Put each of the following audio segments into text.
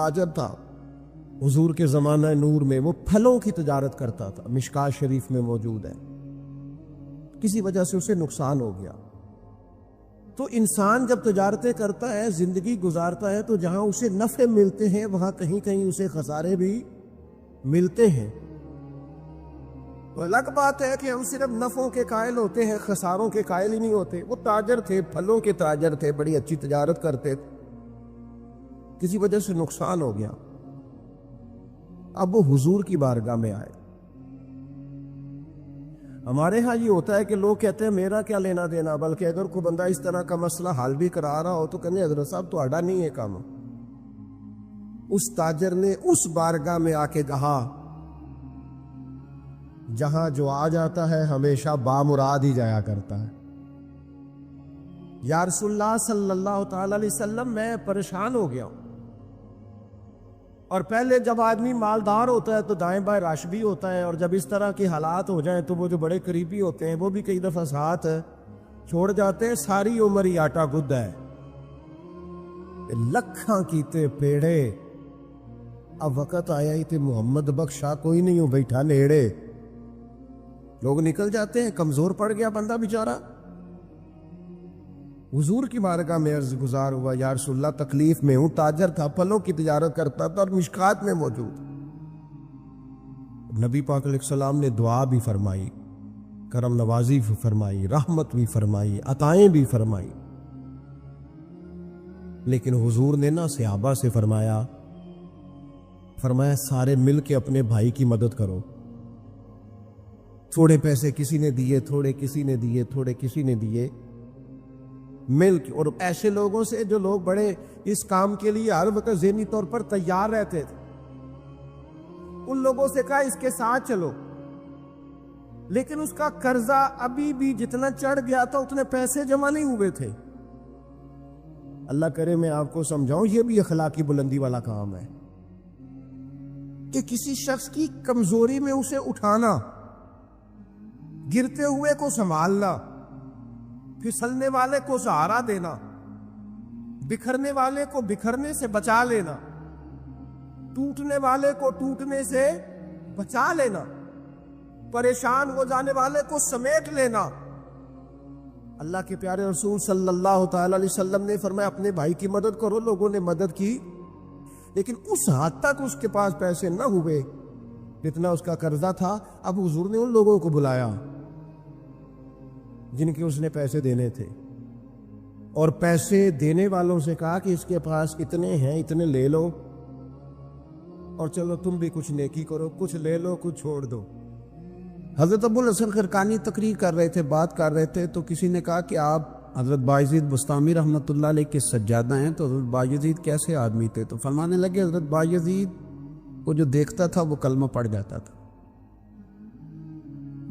تاجر تھا حضور کے زمانہ نور میں، وہ پھلوں کی تجارت کرتا تھا، مشکات شریف میں موجود ہے۔ کسی وجہ سے اسے نقصان ہو گیا۔ تو انسان جب تجارتیں کرتا ہے، زندگی گزارتا ہے، تو جہاں اسے نفع ملتے ہیں وہاں کہیں کہیں اسے خسارے بھی ملتے ہیں۔ تو الگ بات ہے کہ ہم صرف نفعوں کے قائل ہوتے ہیں، خساروں کے قائل ہی نہیں ہوتے۔ وہ تاجر تھے، پھلوں کے تاجر تھے، بڑی اچھی تجارت کرتے تھے، کسی وجہ سے نقصان ہو گیا۔ اب وہ حضور کی بارگاہ میں آئے۔ ہمارے ہاں یہ ہوتا ہے کہ لوگ کہتے ہیں میرا کیا لینا دینا، بلکہ اگر کوئی بندہ اس طرح کا مسئلہ حل بھی کرا رہا ہو تو کہنے حضرت صاحب تو اڈا نہیں ہے کام۔ اس تاجر نے اس بارگاہ میں آ کے کہا جہاں جو آ جاتا ہے ہمیشہ بامراد ہی جایا کرتا ہے۔ یا رسول اللہ صلی اللہ تعالی علیہ وسلم، میں پریشان ہو گیا ہوں۔ اور پہلے جب آدمی مالدار ہوتا ہے تو دائیں بائیں رش بھی ہوتا ہے، اور جب اس طرح کے حالات ہو جائیں تو وہ جو بڑے قریبی ہوتے ہیں وہ بھی کئی دفعہ ساتھ چھوڑ جاتے ہیں۔ ساری عمر ہی آٹا گدھا ہے، لکھاں کیتے پیڑے، اب وقت آیا ہی تے محمد بخشا کوئی نہیں ہو بیٹھا نیڑے۔ لوگ نکل جاتے ہیں، کمزور پڑ گیا بندہ بیچارہ۔ حضور کی بارگاہ میں عرض گزار ہوا، یا رسول اللہ تکلیف میں ہوں، تاجر تھا، پھلوں کی تجارت کرتا تھا اور مشکات میں موجود۔ نبی پاک علیہ السلام نے دعا بھی فرمائی، کرم نوازی بھی فرمائی، رحمت بھی فرمائی، عطائیں بھی فرمائی، لیکن حضور نے نا صحابہ سے فرمایا سارے مل کے اپنے بھائی کی مدد کرو۔ تھوڑے پیسے کسی نے دیے، تھوڑے کسی نے دیے، تھوڑے کسی نے دیے، مل کے۔ اور ایسے لوگوں سے جو لوگ بڑے اس کام کے لیے ہر وقت ذہنی طور پر تیار رہتے تھے، ان لوگوں سے کہا اس کے ساتھ چلو، لیکن اس کا قرضہ ابھی بھی جتنا چڑھ گیا تھا اتنے پیسے جمع نہیں ہوئے تھے۔ اللہ کرے میں آپ کو سمجھاؤں، یہ بھی اخلاقی بلندی والا کام ہے کہ کسی شخص کی کمزوری میں اسے اٹھانا، گرتے ہوئے کو سنبھالنا، پھسلنے والے کو سہارا دینا، بکھرنے والے کو بکھرنے سے بچا لینا، ٹوٹنے والے کو ٹوٹنے سے بچا لینا، پریشان ہو جانے والے کو سمیٹ لینا۔ اللہ کے پیارے رسول صلی اللہ تعالی علیہ وسلم نے فرمایا اپنے بھائی کی مدد کرو۔ لوگوں نے مدد کی، لیکن اس حد تک اس کے پاس پیسے نہ ہوئے جتنا اس کا قرضہ تھا۔ اب حضور نے ان لوگوں کو بلایا جن کے اس نے پیسے دینے تھے، اور پیسے دینے والوں سے کہا کہ اس کے پاس اتنے ہیں، اتنے لے لو، اور چلو تم بھی کچھ نیکی کرو، کچھ لے لو کچھ چھوڑ دو۔ حضرت ابو الحسن خرقانی تقریر کر رہے تھے، بات کر رہے تھے، تو کسی نے کہا کہ آپ حضرت بایزید بستامی رحمۃ اللہ علیہ کے سجادہ ہیں، تو حضرت بایزید کیسے آدمی تھے؟ تو فرمانے لگے حضرت بایزید کو جو دیکھتا تھا وہ کلمہ پڑھ جاتا تھا۔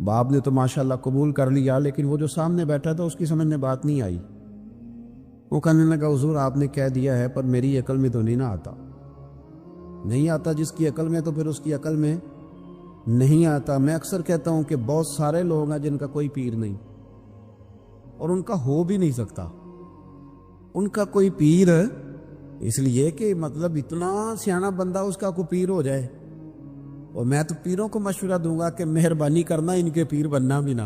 باپ نے تو ماشاءاللہ قبول کر لیا، لیکن وہ جو سامنے بیٹھا تھا اس کی سمجھ میں بات نہیں آئی۔ وہ کہنے لگا حضور آپ نے کہہ دیا ہے پر میری عقل میں تو نہیں آتا۔ نہیں آتا جس کی عقل میں، تو پھر اس کی عقل میں نہیں آتا۔ میں اکثر کہتا ہوں کہ بہت سارے لوگ ہیں جن کا کوئی پیر نہیں، اور ان کا ہو بھی نہیں سکتا۔ ان کا کوئی پیر اس لیے کہ مطلب اتنا سیانا بندہ اس کا کوئی پیر ہو جائے۔ اور میں تو پیروں کو مشورہ دوں گا کہ مہربانی کرنا ان کے پیر بننا بھی نہ،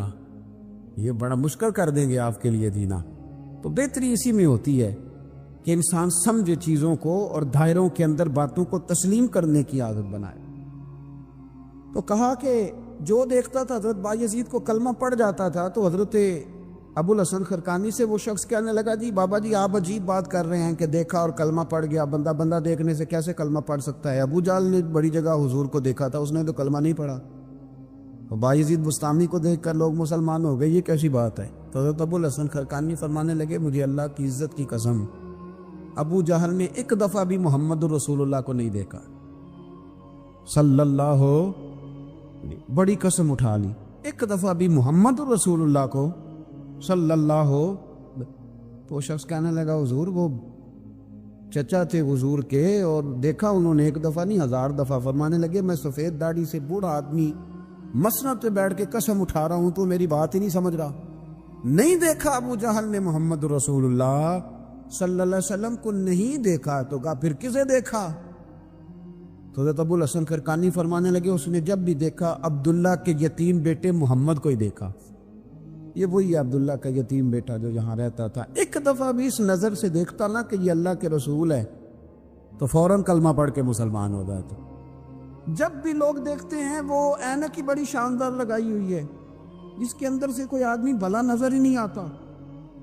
یہ بڑا مشکل کر دیں گے آپ کے لیے جینا۔ تو بہتری اسی میں ہوتی ہے کہ انسان سمجھے چیزوں کو اور دائروں کے اندر باتوں کو تسلیم کرنے کی عادت بنائے۔ تو کہا کہ جو دیکھتا تھا حضرت بایزید کو کلمہ پڑھ جاتا تھا، تو حضرت ابو الحسن خرقانی سے وہ شخص کہنے لگا جی بابا جی آپ عجیب بات کر رہے ہیں کہ دیکھا اور کلمہ پڑھ گیا، بندہ دیکھنے سے کیسے کلمہ پڑھ سکتا ہے؟ ابو جہل نے بڑی جگہ حضور کو دیکھا تھا، اس نے تو کلمہ نہیں پڑھا، اور بایزید بستامی کو دیکھ کر لوگ مسلمان ہو گئے، یہ کیسی بات ہے؟ تو حضرت ابو الحسن خرقانی فرمانے لگے مجھے اللہ کی عزت کی قسم، ابو جہل نے ایک دفعہ بھی محمد رسول اللہ کو نہیں دیکھا صلی اللہ، بڑی قسم اٹھا لی، ایک دفعہ بھی محمد رسول اللہ کو صلی اللہ ہو۔ تو شخص کہنے لگا حضور وہ چچا تھے حضور کے، اور دیکھا انہوں نے ایک دفعہ نہیں 1000 دفعہ۔ فرمانے لگے میں سفید داڑھی سے بوڑھا آدمی مسند پہ بیٹھ کے قسم اٹھا رہا ہوں، تو میری بات ہی نہیں سمجھ رہا۔ نہیں دیکھا ابو جہل نے محمد رسول اللہ صلی اللہ علیہ وسلم کو، نہیں دیکھا، تو کہا پھر کسے دیکھا؟ تو حضرت ابو الحسن کرکانی فرمانے لگے اس نے جب بھی دیکھا عبداللہ کے یتیم بیٹے محمد کو ہی دیکھا، یہ وہی عبداللہ کا یتیم بیٹا جو یہاں رہتا تھا، ایک دفعہ بھی اس نظر سے دیکھتا نا کہ یہ اللہ کے رسول ہے تو فوراً کلمہ پڑھ کے مسلمان ہو جاتا۔ جب بھی لوگ دیکھتے ہیں وہ اینک کی بڑی شاندار لگائی ہوئی ہے جس کے اندر سے کوئی آدمی بھلا نظر ہی نہیں آتا،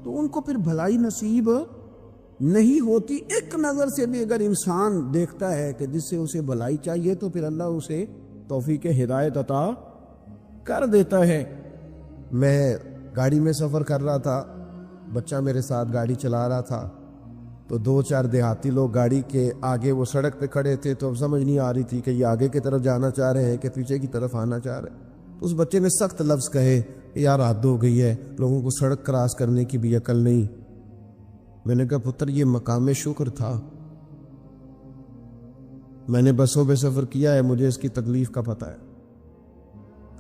تو ان کو پھر بھلائی نصیب نہیں ہوتی۔ ایک نظر سے بھی اگر انسان دیکھتا ہے کہ جس سے اسے بھلائی چاہیے تو پھر اللہ اسے توفیق ہدایت عطا کر دیتا ہے۔ میں گاڑی میں سفر کر رہا تھا، بچہ میرے ساتھ گاڑی چلا رہا تھا، تو 2-4 دیہاتی لوگ گاڑی کے آگے وہ سڑک پہ کھڑے تھے، تو اب سمجھ نہیں آ رہی تھی کہ یہ آگے کی طرف جانا چاہ رہے ہیں کہ پیچھے کی طرف آنا چاہ رہے ہیں۔ تو اس بچے نے سخت لفظ کہے یار حد ہو گئی ہے، لوگوں کو سڑک کراس کرنے کی بھی عقل نہیں۔ میں نے کہا پتر یہ مقام شکر تھا، میں نے بسوں پہ سفر کیا ہے، مجھے اس کی تکلیف کا پتہ ہے۔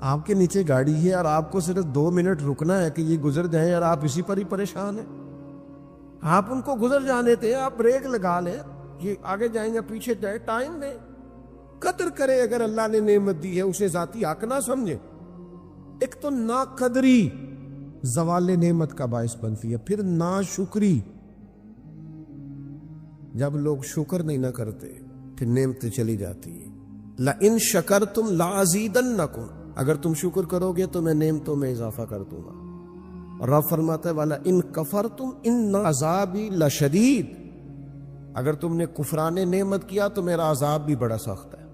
آپ کے نیچے گاڑی ہے اور آپ کو صرف 2 منٹ رکنا ہے کہ یہ گزر جائیں اور آپ اسی پر ہی پریشان ہیں۔ آپ ان کو گزر جانے تھے، آپ بریک لگا لیں، یہ آگے جائیں یا پیچھے جائیں، ٹائم دیں، قدر کرے۔ اگر اللہ نے نعمت دی ہے اسے ذاتی حق نہ سمجھے۔ ایک تو ناقدری زوال نعمت کا باعث بنتی ہے، پھر ناشکری، جب لوگ شکر نہیں نہ کرتے پھر نعمتیں چلی جاتی ہیں۔ لَإِن شَكَرْتُمْ لَأَزِيدَنَّكُمْ، اگر تم شکر کرو گے تو میں نعمتوں میں اضافہ کر دوں گا۔ اور رب فرماتا ہے وَلَئِن كَفَرْتُمْ إِنَّ عَذَابِي لَشَدِيدٌ، اگر تم نے کفران نعمت کیا تو میرا عذاب بھی بڑا سخت ہے۔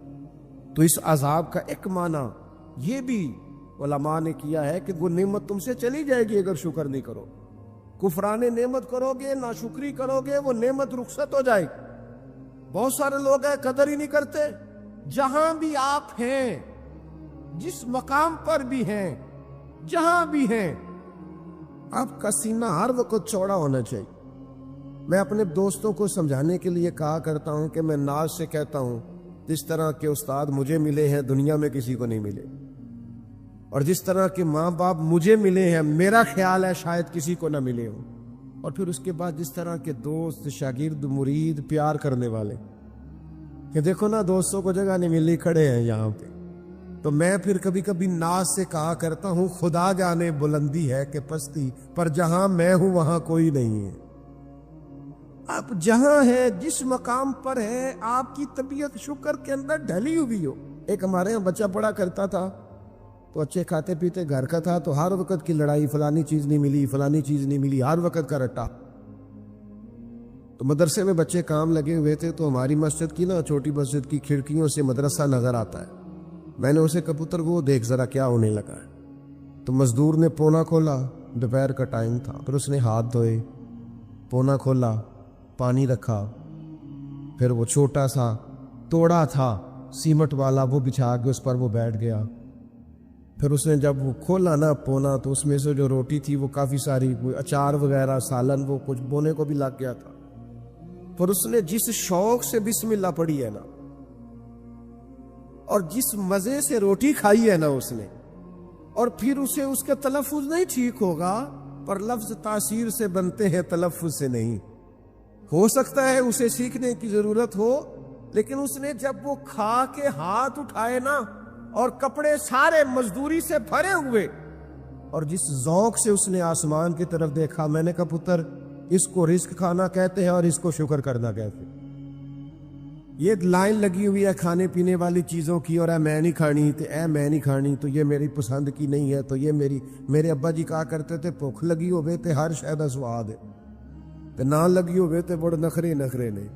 تو اس عذاب کا ایک معنی یہ بھی علماء نے کیا ہے کہ وہ نعمت تم سے چلی جائے گی اگر شکر نہیں کرو۔ کفران نعمت کرو گے، ناشکری کرو گے، وہ نعمت رخصت ہو جائے گی۔ بہت سارے لوگ ہیں قدر ہی نہیں کرتے۔ جہاں بھی آپ ہیں، جس مقام پر بھی ہیں، جہاں بھی ہیں، آپ کا سینہ ہر وقت چوڑا ہونا چاہیے۔ میں اپنے دوستوں کو سمجھانے کے لیے کہا کرتا ہوں کہ میں ناز سے کہتا ہوں جس طرح کے استاد مجھے ملے ہیں دنیا میں کسی کو نہیں ملے، اور جس طرح کے ماں باپ مجھے ملے ہیں میرا خیال ہے شاید کسی کو نہ ملے ہوں، اور پھر اس کے بعد جس طرح کے دوست، شاگرد، مرید، پیار کرنے والے، کہ دیکھو نا دوستوں کو جگہ نہیں ملی، کھڑے ہیں یہاں پہ۔ تو میں پھر کبھی کبھی ناز سے کہا کرتا ہوں خدا جانے بلندی ہے کہ پستی، پر جہاں میں ہوں وہاں کوئی نہیں ہے۔ آپ جہاں ہیں، جس مقام پر ہیں، آپ کی طبیعت شکر کے اندر ڈھلی ہوئی ہو۔ ایک ہمارے یہاں بچہ پڑھا کرتا تھا تو اچھے کھاتے پیتے گھر کا تھا، تو ہر وقت کی لڑائی، فلانی چیز نہیں ملی، فلانی چیز نہیں ملی، ہر وقت کا رٹا۔ تو مدرسے میں بچے کام لگے ہوئے تھے، تو ہماری مسجد کی نا چھوٹی مسجد کی کھڑکیوں سے مدرسہ نظر آتا ہے۔ میں نے اسے کہا پتر وہ دیکھ ذرا کیا ہونے لگا ہے۔ تو مزدور نے پونا کھولا، دوپہر کا ٹائم تھا، پھر اس نے ہاتھ دھوئے، پونا کھولا، پانی رکھا، پھر وہ چھوٹا سا توڑا تھا سیمٹ والا وہ بچھا کے اس پر وہ بیٹھ گیا۔ پھر اس نے جب وہ کھولا نا پونا تو اس میں سے جو روٹی تھی وہ کافی ساری، اچار وغیرہ، سالن، وہ کچھ بونے کو بھی لگ گیا تھا۔ پھر اس نے جس شوق سے بسم اللہ پڑھی ہے نا، اور جس مزے سے روٹی کھائی ہے نا اس نے، اور پھر اسے اس کا تلفظ نہیں ٹھیک ہوگا، پر لفظ تاثیر سے بنتے ہیں تلفظ سے نہیں۔ ہو سکتا ہے اسے سیکھنے کی ضرورت ہو، لیکن اس نے جب وہ کھا کے ہاتھ اٹھائے نا اور کپڑے سارے مزدوری سے بھرے ہوئے، اور جس ذوق سے اس نے آسمان کی طرف دیکھا، میں نے کہا پتر اس کو رزق کھانا کہتے ہیں اور اس کو شکر کرنا کہتے ہیں۔ یہ لائن لگی ہوئی ہے کھانے پینے والی چیزوں کی، اور میں نہیں کھانی، تو میں نہیں کھانی، تو یہ میری پسند کی نہیں ہے، تو یہ میرے ابا جی کہا کرتے تھے بھوک لگی ہوئے تے ہر شے دا سواد ہے، تے نہ لگی ہوئے تے بڑے نخرے نے۔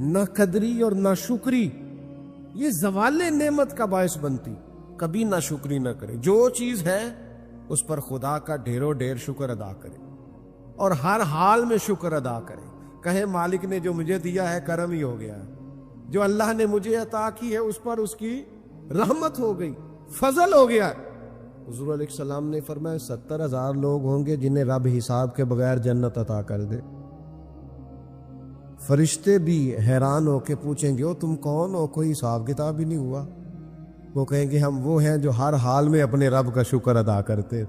نہ قدری اور نہ شکری یہ زوال نعمت کا باعث بنتی۔ کبھی نہ شکری نہ کرے، جو چیز ہے اس پر خدا کا ڈھیروں ڈھیر شکر ادا کرے، اور ہر حال میں شکر ادا کرے۔ کہے مالک نے جو مجھے دیا ہے کرم ہی ہو گیا ہے، جو اللہ نے مجھے عطا کی ہے اس پر اس کی رحمت ہو گئی، فضل ہو گیا۔ حضور علیہ السلام نے فرمایا 70,000 لوگ ہوں گے جنہیں رب حساب کے بغیر جنت عطا کر دے۔ فرشتے بھی حیران ہو کے پوچھیں گے تم کون ہو، کوئی حساب کتاب ہی نہیں ہوا؟ وہ کہیں گے ہم وہ ہیں جو ہر حال میں اپنے رب کا شکر ادا کرتے۔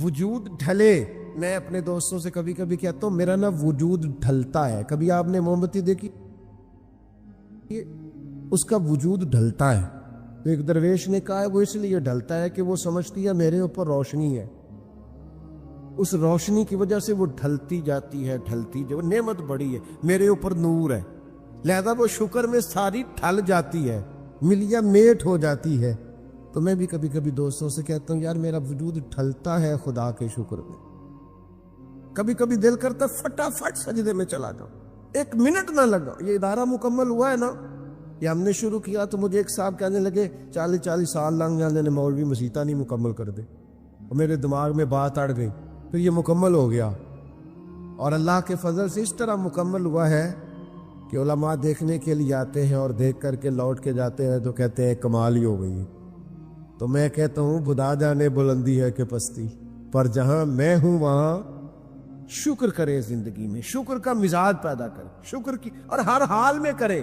وجود ڈھلے، میں اپنے دوستوں سے کبھی کبھی کہتا ہوں میرا نا وجود ڈھلتا ہے۔ کبھی آپ نے موم بتی دیکھی؟ یہ اس کا وجود ڈھلتا ہے. تو ایک درویش نے کہا ہے وہ اس لیے ڈھلتا ہے کہ وہ سمجھتی ہے میرے اوپر روشنی ہے، اس روشنی کی وجہ سے وہ ڈھلتی جاتی ہے، جو نعمت بڑی ہے، میرے اوپر نور ہے، لہذا وہ شکر میں ساری ڈھل جاتی ہے، ملیا میٹ ہو جاتی ہے. تو میں بھی کبھی کبھی دوستوں سے کہتا ہوں یار میرا وجود ڈھلتا ہے خدا کے شکر میں. کبھی کبھی دل کرتا فٹافٹ سجدے میں چلا جاؤں، 1 منٹ نہ لگا. یہ ادارہ مکمل ہوا ہے نا، یہ ہم نے شروع کیا تو مجھے ایک صاحب کہنے لگے 40 سال لنگ جانے نے مولوی مسیطہ نہیں مکمل کر دے. اور میرے دماغ میں بات اڑ گئی، پھر یہ مکمل ہو گیا. اور اللہ کے فضل سے اس طرح مکمل ہوا ہے کہ علماء دیکھنے کے لیے آتے ہیں اور دیکھ کر کے لوٹ کے جاتے ہیں تو کہتے ہیں کمال ہی ہو گئی. تو میں کہتا ہوں خدا جانے بلندی ہے کہ پستی، پر جہاں میں ہوں وہاں شکر کرے، زندگی میں شکر کا مزاج پیدا کرے، شکر کی، اور ہر حال میں کرے.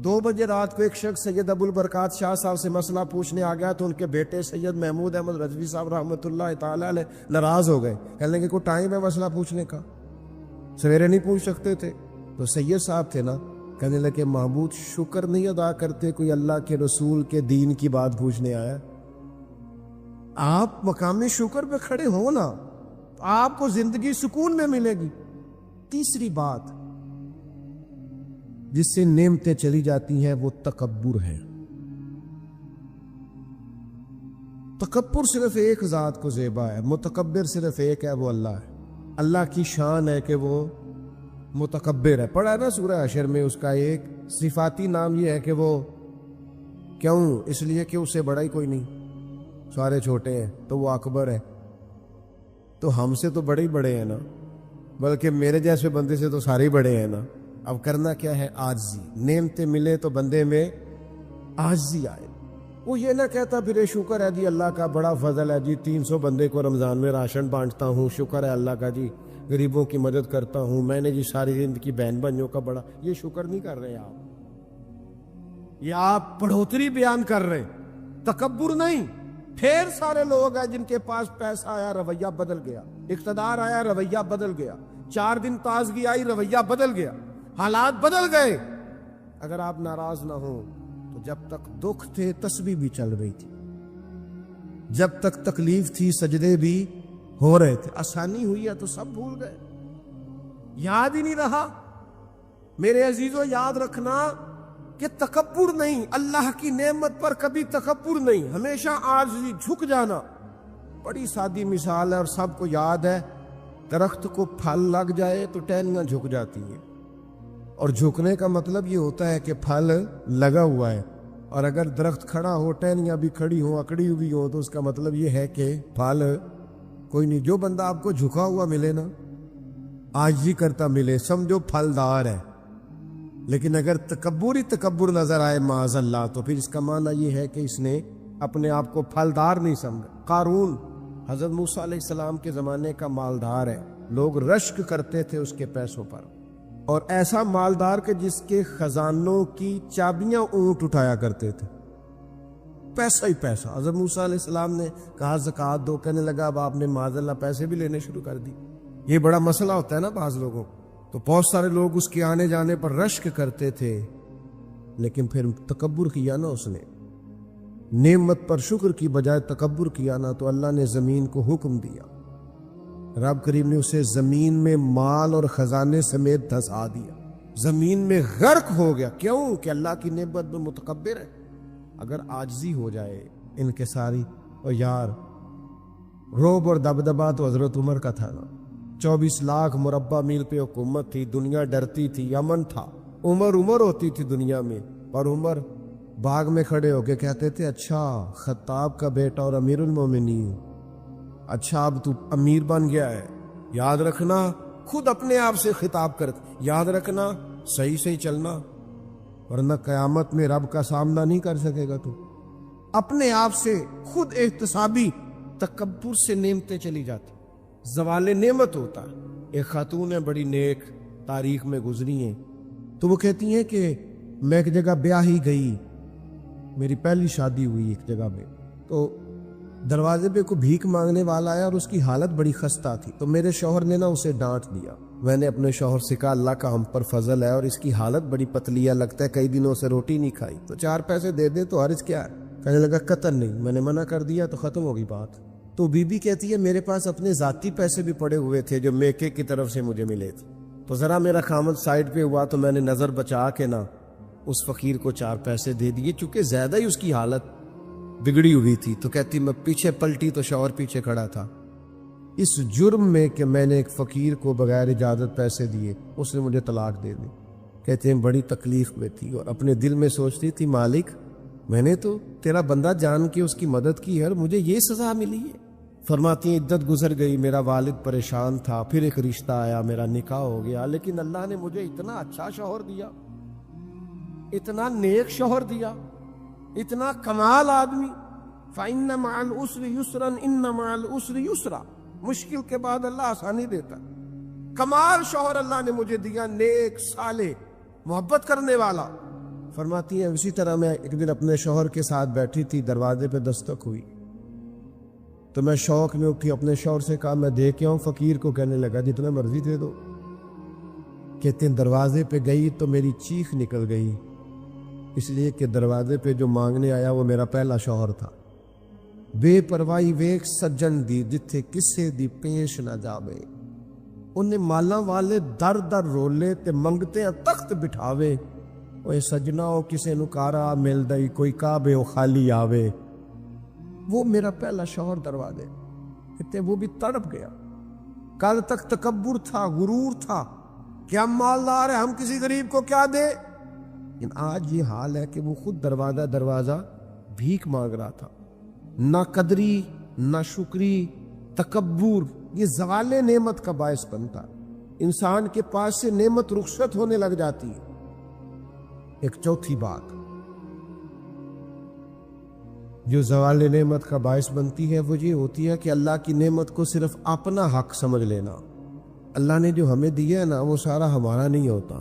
2 بجے رات کو ایک شخص سید ابو البرکات شاہ صاحب سے مسئلہ پوچھنے آ گیا تو ان کے بیٹے سید محمود احمد رضوی صاحب رحمۃ اللہ تعالی علیہ ناراض ہو گئے، کہنے لگے کوئی ٹائم ہے مسئلہ پوچھنے کا، سویرے نہیں پوچھ سکتے تھے؟ تو سید صاحب تھے نا، کہنے لگے محمود شکر نہیں ادا کرتے، کوئی اللہ کے رسول کے دین کی بات پوچھنے آیا. آپ مقامی شکر پہ کھڑے ہو نا، آپ کو زندگی سکون میں ملے گی. تیسری بات جس سے نعمتیں چلی جاتی ہیں وہ تکبر ہے. تکبر صرف ایک ذات کو زیبا ہے، متکبر صرف ایک ہے، وہ اللہ ہے. اللہ کی شان ہے کہ وہ متکبر ہے. پڑھا ہے نا سورہ حشر میں اس کا ایک صفاتی نام یہ ہے کہ وہ کیوں، اس لیے کہ اس سے بڑا ہی کوئی نہیں، سارے چھوٹے ہیں تو وہ اکبر ہے. تو ہم سے تو بڑے ہی بڑے ہیں نا، بلکہ میرے جیسے بندے سے تو سارے ہی بڑے ہیں نا. اب کرنا کیا ہے؟ عاجزی. نعمتیں ملے تو بندے میں عاجزی آئے. وہ یہ نہ کہتا پھر شکر ہے جی اللہ کا بڑا فضل ہے جی 300 بندے کو رمضان میں راشن بانٹتا ہوں، شکر ہے اللہ کا جی غریبوں کی مدد کرتا ہوں، میں نے جی ساری زندگی بہن بھائیوں کا بڑا. یہ شکر نہیں کر رہے آپ، یہ آپ بڑھوتری بیان کر رہے، تکبر نہیں. پھر سارے لوگ ہیں جن کے پاس پیسہ آیا رویہ بدل گیا، اقتدار آیا رویہ بدل گیا، 4 دن تازگی آئی رویہ بدل گیا، حالات بدل گئے. اگر آپ ناراض نہ ہوں تو جب تک دکھ تھے تسبیح بھی چل رہی تھی، جب تک تکلیف تھی سجدے بھی ہو رہے تھے. آسانی ہوئی ہے تو سب بھول گئے، یاد ہی نہیں رہا. میرے عزیزو یاد رکھنا کہ تکبر نہیں، اللہ کی نعمت پر کبھی تکبر نہیں، ہمیشہ عاجزی، جھک جانا. بڑی سادی مثال ہے اور سب کو یاد ہے. درخت کو پھل لگ جائے تو ٹہنیاں جھک جاتی ہیں، اور جھکنے کا مطلب یہ ہوتا ہے کہ پھل لگا ہوا ہے. اور اگر درخت کھڑا ہو، ٹہنیاں بھی کھڑی ہوں، اکڑی ہوئی ہو، تو اس کا مطلب یہ ہے کہ پھل کوئی نہیں. جو بندہ آپ کو جھکا ہوا ملے نا، عاجزی کرتا ملے، سمجھو پھلدار ہے. لیکن اگر تکبر ہی تکبر نظر آئے معاذ اللہ، تو پھر اس کا معنی یہ ہے کہ اس نے اپنے آپ کو پھلدار نہیں سمجھا. قارون حضرت موسیٰ علیہ السلام کے زمانے کا مالدار ہے، لوگ رشک کرتے تھے اس کے پیسوں پر، اور ایسا مالدار کہ جس کے خزانوں کی چابیاں اونٹ اٹھایا کرتے تھے. پیسہ ہی پیسہ. حضرت موسیٰ علیہ السلام نے کہا زکوٰۃ دو، کہنے لگا اب آپ نے معاذ اللہ پیسے بھی لینے شروع کر دی. یہ بڑا مسئلہ ہوتا ہے نا بعض لوگوں کو. تو بہت سارے لوگ اس کے آنے جانے پر رشک کرتے تھے، لیکن پھر تکبر کیا نا، اس نے نعمت پر شکر کی بجائے تکبر کیا نا، تو اللہ نے زمین کو حکم دیا، رب کریم نے اسے زمین میں مال اور خزانے سمیت دھسا دیا، زمین میں غرق ہو گیا. کیوں؟ کہ اللہ کی نعمت میں متکبر ہے. اگر عاجزی ہو جائے انکساری، اور یار روب اور دبدبا تو حضرت عمر کا تھا نا. 24 لاکھ مربع میل پہ حکومت تھی، دنیا ڈرتی تھی، امن تھا. عمر ہوتی تھی دنیا میں، اور عمر باغ میں کھڑے ہو کے کہتے تھے اچھا خطاب کا بیٹا اور امیر المومنین، اچھا اب تو امیر بن گیا ہے. یاد رکھنا، خود اپنے آپ سے خطاب کرتے، یاد رکھنا صحیح چلنا، ورنہ قیامت میں رب کا سامنا نہیں کر سکے گا. تو اپنے آپ سے خود احتسابی. تکبر سے نعمتیں چلی جاتی، زوال نعمت ہوتا ہے. ایک خاتون ہے بڑی نیک، تاریخ میں گزری ہیں، تو وہ کہتی ہیں کہ میں ایک جگہ بیاہ ہی گئی، میری پہلی شادی ہوئی ایک جگہ میں، تو دروازے پہ کوئی بھیک مانگنے والا آیا اور اس کی حالت بڑی خستہ تھی. تو میرے شوہر نے نا اسے ڈانٹ دیا، میں نے اپنے شوہر سے کہا اللہ کا ہم پر فضل ہے اور اس کی حالت بڑی پتلی ہے، لگتا ہے کئی دنوں سے روٹی نہیں کھائی، تو 4 پیسے دے دے تو حرج کیا ہے؟ کہنے لگا قطن نہیں، میں نے منع کر دیا تو ختم ہوگی بات۔ تو بی بی کہتی ہے میرے پاس اپنے ذاتی پیسے بھی پڑے ہوئے تھے جو میکے کی طرف سے مجھے ملے تھے، تو ذرا میرا خامد سائڈ پہ ہوا تو میں نے نظر بچا کے نا اس فقیر کو 4 پیسے دے دیے، چونکہ زیادہ ہی اس کی حالت بگڑی ہوئی تھی۔ تو کہتی میں پیچھے پلٹی تو شوہر پیچھے کھڑا تھا، اس جرم میں کہ میں نے ایک فقیر کو بغیر اجازت پیسے دیے اس نے مجھے طلاق دے دی۔ کہتے ہیں بڑی تکلیف میں تھی اور اپنے دل میں سوچتی تھی مالک میں نے تو تیرا بندہ جان کے اس کی مدد کی ہے اور مجھے یہ سزا ملی ہے۔ فرماتی ہیں عدت گزر گئی، میرا والد پریشان تھا، پھر ایک رشتہ آیا، میرا نکاح ہو گیا، لیکن اللہ نے مجھے اتنا اچھا شوہر دیا، اتنا نیک شوہر دیا، اتنا کمال آدمی۔ فَإِنَّ مَعَ الْعُسْرِ يُسْرًا إِنَّ مَعَ الْعُسْرِ يُسْرًا، مشکل کے بعد اللہ آسانی دیتا۔ کمال شوہر اللہ نے مجھے دیا، نیک، صالح، محبت کرنے والا۔ فرماتی ہیں اسی طرح میں ایک دن اپنے شوہر کے ساتھ بیٹھی تھی، دروازے پہ دستک ہوئی تو میں شوق میں اٹھی، اپنے شوہر سے کہا میں دے کے آؤں فقیر کو؟ کہنے لگا جتنا مرضی دے دو۔ کہتے ہیں دروازے پہ گئی تو میری چیخ نکل گئی، اس لیے کہ دروازے پہ جو مانگنے آیا وہ میرا پہلا شوہر تھا۔ بے پرواہی ویک سجن دی جتھے کسے دی پیش نہ جاوے، انہیں مالا والے در در رولے تے منگتے ہیں تخت بٹھاوے، اوے سجنا او کسے نو کارا مل دئی کوئی کعبے او خالی آوے۔ وہ میرا پہلا شوہر دروازے، کہتے وہ بھی تڑپ گیا۔ کل تک تکبر تھا، غرور تھا کہ ہم مالدار ہیں، ہم کسی غریب کو کیا دے، لیکن آج یہ حال ہے کہ وہ خود دروازہ بھیک مانگ رہا تھا۔ نہ قدری، نہ شکری، تکبر یہ زوال نعمت کا باعث بنتا، انسان کے پاس سے نعمت رخصت ہونے لگ جاتی ہے۔ ایک چوتھی بات جو زوال نعمت کا باعث بنتی ہے وہ یہ ہوتی ہے کہ اللہ کی نعمت کو صرف اپنا حق سمجھ لینا۔ اللہ نے جو ہمیں دیا ہے نا وہ سارا ہمارا نہیں ہوتا،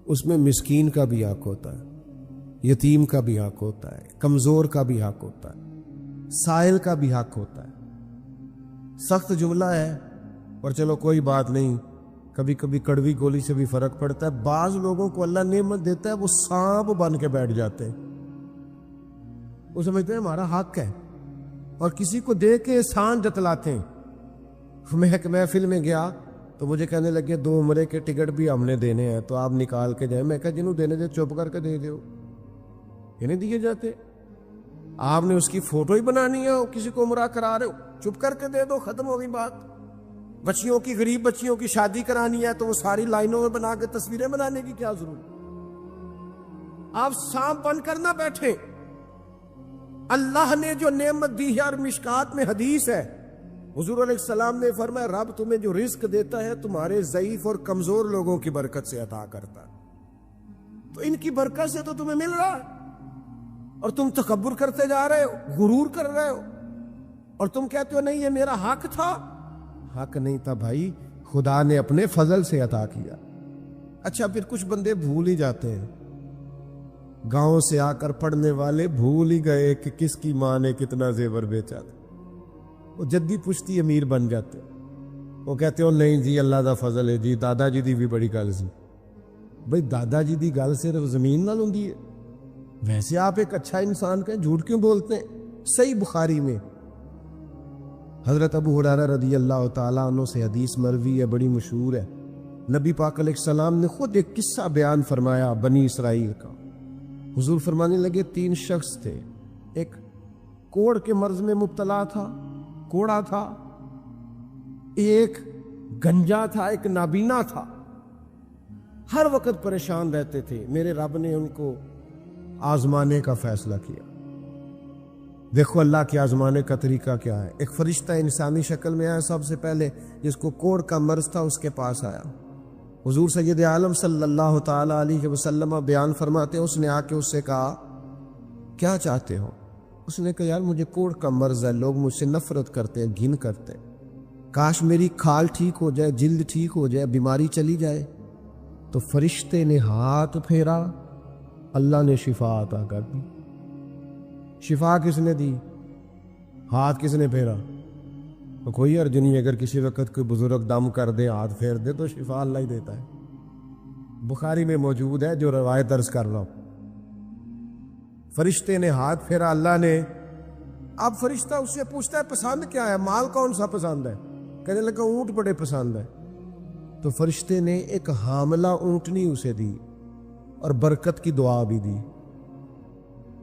اس میں مسکین کا بھی حق ہوتا ہے، یتیم کا بھی حق ہوتا ہے، کمزور کا بھی حق ہوتا ہے، سائل کا بھی حق ہوتا ہے۔ سخت جملہ ہے اور چلو کوئی بات نہیں، کبھی کبھی کڑوی گولی سے بھی فرق پڑتا ہے۔ بعض لوگوں کو اللہ نعمت دیتا ہے وہ سانپ بن کے بیٹھ جاتے ہیں، وہ سمجھتے ہیں ہمارا حق ہے اور کسی کو دے کے احسان جتلاتے ہیں۔ میں ایک محفل میں گیا تو مجھے کہنے لگے 2 عمرے کے ٹکٹ بھی ہم نے دینے ہیں تو آپ نکال کے جائیں۔ میں کہا جنہوں دینے دے چپ کر کے دے دو، یہ نہیں دیے جاتے۔ آپ نے اس کی فوٹو ہی بنانی ہے، کسی کو عمرہ کرا رہے ہو چپ کر کے دے دو، ختم ہو گئی بات۔ بچیوں کی، غریب بچیوں کی شادی کرانی ہے تو وہ ساری لائنوں میں بنا کے تصویریں بنانے کی کیا ضرورت؟ آپ سانپ بن کر نہ بیٹھیں۔ اللہ نے جو نعمت دی ہے، اور مشکات میں حدیث ہے حضور علیہ السلام نے فرمایا رب تمہیں جو رزق دیتا ہے تمہارے ضعیف اور کمزور لوگوں کی برکت سے عطا کرتا ہے، تو ان کی برکت سے تو تمہیں مل رہا ہے اور تم تکبر کرتے جا رہے ہو، غرور کر رہے ہو، اور تم کہتے ہو نہیں یہ میرا حق تھا۔ حق نہیں تھا بھائی، خدا نے اپنے فضل سے عطا کیا۔ اچھا پھر کچھ بندے بھول ہی جاتے ہیں، گاؤں سے آ کر پڑھنے والے بھول ہی گئے کہ کس کی ماں نے کتنا زیور بیچا تھا، وہ جدی پشتی امیر بن جاتے، وہ کہتے ہو نہیں جی اللہ دا فضل ہے جی، دادا جی دی بھی بڑی گل سی۔ بھائی دادا جی دی گل صرف زمین نال ہوندی ہے؟ ویسے آپ ایک اچھا انسان کہیں جھوٹ کیوں بولتے ہیں؟ صحیح بخاری میں حضرت ابو ہریرہ رضی اللہ تعالیٰ عنہ سے حدیث مروی ہے، بڑی مشہور ہے۔ نبی پاک علیہ السلام نے خود ایک قصہ بیان فرمایا بنی اسرائیل کا۔ حضور فرمانے لگے 3 شخص تھے، ایک کوڑ کے مرض میں مبتلا تھا، کوڑا تھا، ایک گنجا تھا، ایک نابینا تھا، ہر وقت پریشان رہتے تھے۔ میرے رب نے ان کو آزمانے کا فیصلہ کیا۔ دیکھو اللہ کے آزمانے کا طریقہ کیا ہے۔ ایک فرشتہ انسانی شکل میں آیا، سب سے پہلے جس کو کوڑ کا مرض تھا اس کے پاس آیا۔ حضور سید عالم صلی اللہ تعالی علیہ وسلم بیان فرماتے ہیں اس نے آ کے اس سے کہا کیا چاہتے ہو؟ اس نے کہا یار مجھے کوڑ کا مرض ہے، لوگ مجھ سے نفرت کرتے ہیں، گھن کرتے ہیں، کاش میری کھال ٹھیک ہو جائے، جلد ٹھیک ہو جائے، بیماری چلی جائے۔ تو فرشتے نے ہاتھ پھیرا، اللہ نے شفا عطا کر دی۔ شفا کس نے دی؟ ہاتھ کس نے پھیرا؟ تو کوئی حرج نہیں اگر کسی وقت کوئی بزرگ دم کر دے، ہاتھ پھیر دے تو شفا اللہ ہی دیتا ہے۔ بخاری میں موجود ہے جو روایت عرض کر رہا ہوں۔ فرشتے نے ہاتھ پھیرا، اللہ نے، اب فرشتہ اس سے پوچھتا ہے پسند کیا ہے، مال کون سا پسند ہے؟ کہنے لگا اونٹ بڑے پسند ہے۔ تو فرشتے نے ایک حاملہ اونٹنی اسے دی اور برکت کی دعا بھی دی۔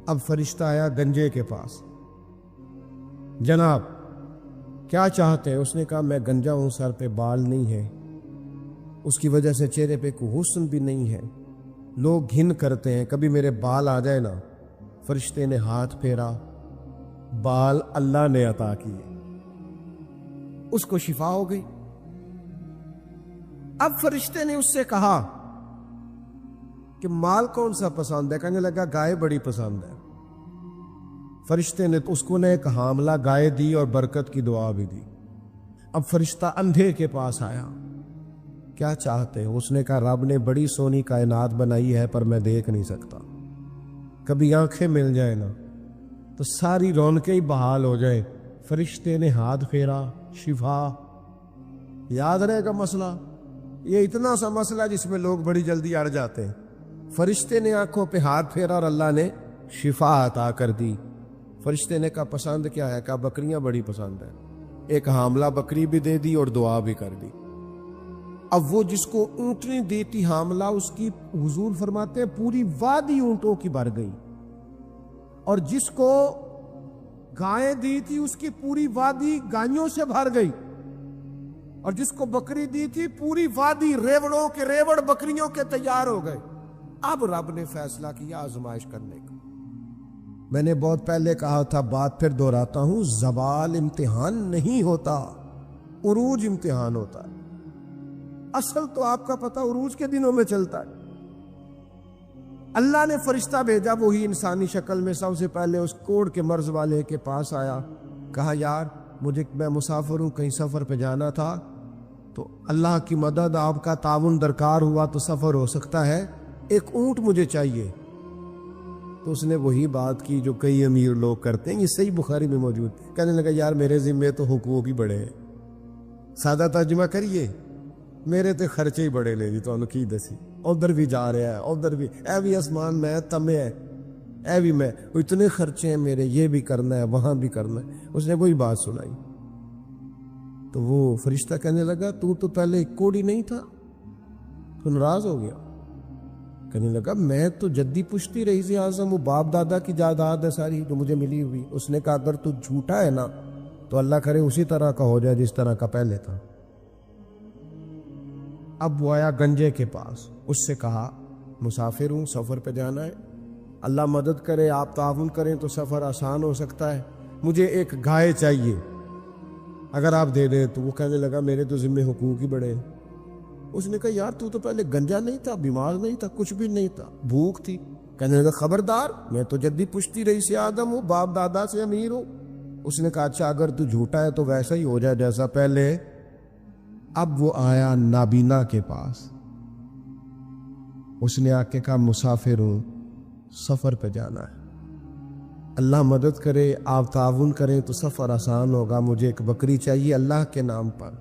اب فرشتہ آیا گنجے کے پاس، جناب کیا چاہتے ہیں؟ اس نے کہا میں گنجا ہوں، سر پہ بال نہیں ہے، اس کی وجہ سے چہرے پہ کوئی حسن بھی نہیں ہے، لوگ گھن کرتے ہیں، کبھی میرے بال آ جائے نا۔ فرشتے نے ہاتھ پھیرا، بال اللہ نے عطا کیے، اس کو شفا ہو گئی۔ اب فرشتے نے اس سے کہا کہ مال کون سا پسند ہے؟ کہنے لگا گائے بڑی پسند ہے۔ فرشتے نے اس کو ایک حاملہ گائے دی اور برکت کی دعا بھی دی۔ اب فرشتہ اندھے کے پاس آیا، کیا چاہتے ہیں؟ اس نے کہا رب نے بڑی سونی کائنات بنائی ہے پر میں دیکھ نہیں سکتا، کبھی آنکھیں مل جائے نا تو ساری رونقیں ہی بحال ہو جائے۔ فرشتے نے ہاتھ پھیرا، شفا۔ یاد رہے گا مسئلہ، یہ اتنا سا مسئلہ جس میں لوگ بڑی جلدی اڑ جاتے ہیں۔ فرشتے نے آنکھوں پہ ہاتھ پھیرا اور اللہ نے شفا عطا کر دی۔ فرشتے نے کہا پسند کیا ہے؟ کہا بکریاں بڑی پسند ہیں۔ ایک حاملہ بکری بھی دے دی اور دعا بھی کر دی۔ اب وہ جس کو اونٹنی دی تھی حاملہ، اس کی حضور فرماتے ہیں پوری وادی اونٹوں کی بھر گئی، اور جس کو گائیں دی تھی اس کی پوری وادی گائیوں سے بھر گئی، اور جس کو بکری دی تھی پوری وادی ریوڑوں کے ریوڑ بکریوں کے تیار ہو گئے۔ اب رب نے فیصلہ کیا آزمائش کرنے کا۔ میں نے بہت پہلے کہا تھا، بات پھر دہراتا ہوں، زوال امتحان نہیں ہوتا، عروج امتحان ہوتا ہے۔ اصل تو آپ کا پتہ عروج کے دنوں میں چلتا ہے۔ اللہ نے فرشتہ بھیجا، وہی انسانی شکل میں سب سے پہلے اس کوڑ کے مرض والے کے پاس آیا، کہا یار میں مسافر ہوں، کہیں سفر پہ جانا تھا، تو اللہ کی مدد، آپ کا تعاون درکار ہوا تو سفر ہو سکتا ہے، ایک اونٹ مجھے چاہیے۔ تو اس نے وہی بات کی جو کئی امیر لوگ کرتے ہیں، یہ صحیح بخاری میں موجود۔ کہنے لگا یار میرے ذمے تو حقوق ہی بڑے ہیں، سادہ ترجمہ کریے، میرے تے خرچے ہی بڑے لے دی، تو کی دسی ادھر بھی جا رہا ہے، ادھر بھی، اے بھی آسمان میں تمے ہے، اے بھی میں، اتنے خرچے ہیں میرے، یہ بھی کرنا ہے، وہاں بھی کرنا ہے۔ اس نے وہی بات سنائی تو وہ فرشتہ کہنے لگا تو پہلے کوڑی نہیں تھا، تو ناراض ہو گیا۔ کہنے لگا میں تو جدی پشتی رئیس اعظم، وہ باپ دادا کی جائیداد ہے ساری جو مجھے ملی ہوئی۔ اس نے کہا اگر تو جھوٹا ہے نا تو اللہ کرے اسی طرح کا ہو جائے جس طرح کا پہلے تھا۔ اب وہ آیا گنجے کے پاس، اس سے کہا مسافر ہوں، سفر پہ جانا ہے، اللہ مدد کرے، آپ تعاون کریں تو سفر آسان ہو سکتا ہے، مجھے ایک گائے چاہیے، اگر آپ دے دیں تو۔ وہ کہنے لگا میرے تو ذمے حقوق ہی بڑے ہیں۔ اس نے کہا یار تو پہلے گنجا نہیں تھا، بیمار نہیں تھا، کچھ بھی نہیں تھا، بھوک تھی۔ کہنے لگا خبردار، میں تو جدی پشتی رئیس آدم ہوں، باپ دادا سے امیر ہوں۔ اس نے کہا اچھا اگر تو جھوٹا ہے تو ویسا ہی ہو جائے جیسا پہلے۔ اب وہ آیا نابینا کے پاس، اس نے آ کے کہا مسافر ہوں، سفر پہ جانا ہے، اللہ مدد کرے، آپ تعاون کریں تو سفر آسان ہوگا، مجھے ایک بکری چاہیے اللہ کے نام پر۔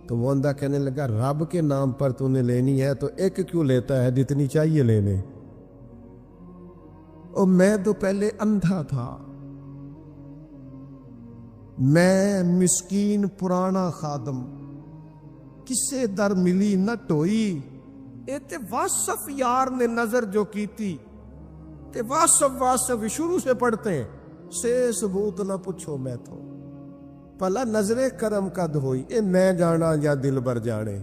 تو وہ اندھا کہنے لگا رب کے نام پر تو نے لینی ہے تو ایک کیوں لیتا ہے جتنی چاہیے لینے؟ اور میں تو پہلے اندھا تھا، میں مسکین پرانا خادم، کسے در ملی نہ ٹوئی، اے تے واصف یار نے نظر جو کی تھی، تے واصف شروع سے پڑھتے ہیں، سے ثبوت نہ پوچھو میں تو، پلا نظر کرم قد ہوئی، اے میں جانا یا دل بر جانے،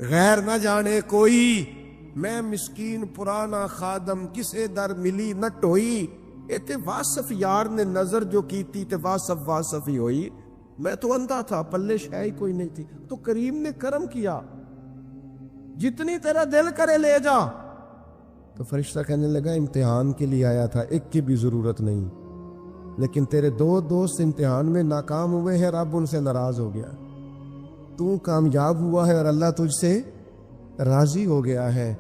غیر نہ جانے کوئی، میں مسکین پرانا خادم، کسے در ملی نہ ٹوئی، اے تے واصف یار نے نظر جو کی تھی تے واصف ہی ہوئی، میں تو اندھا تھا، پلے شے ہی کوئی نہیں تھی، تو کریم نے کرم کیا، جتنی تیرا دل کرے لے جا۔ تو فرشتہ کہنے لگا امتحان کے لیے آیا تھا، ایک کی بھی ضرورت نہیں، لیکن تیرے دو دوست امتحان میں ناکام ہوئے ہیں، رب ان سے ناراض ہو گیا، تو کامیاب ہوا ہے اور اللہ تجھ سے راضی ہو گیا ہے۔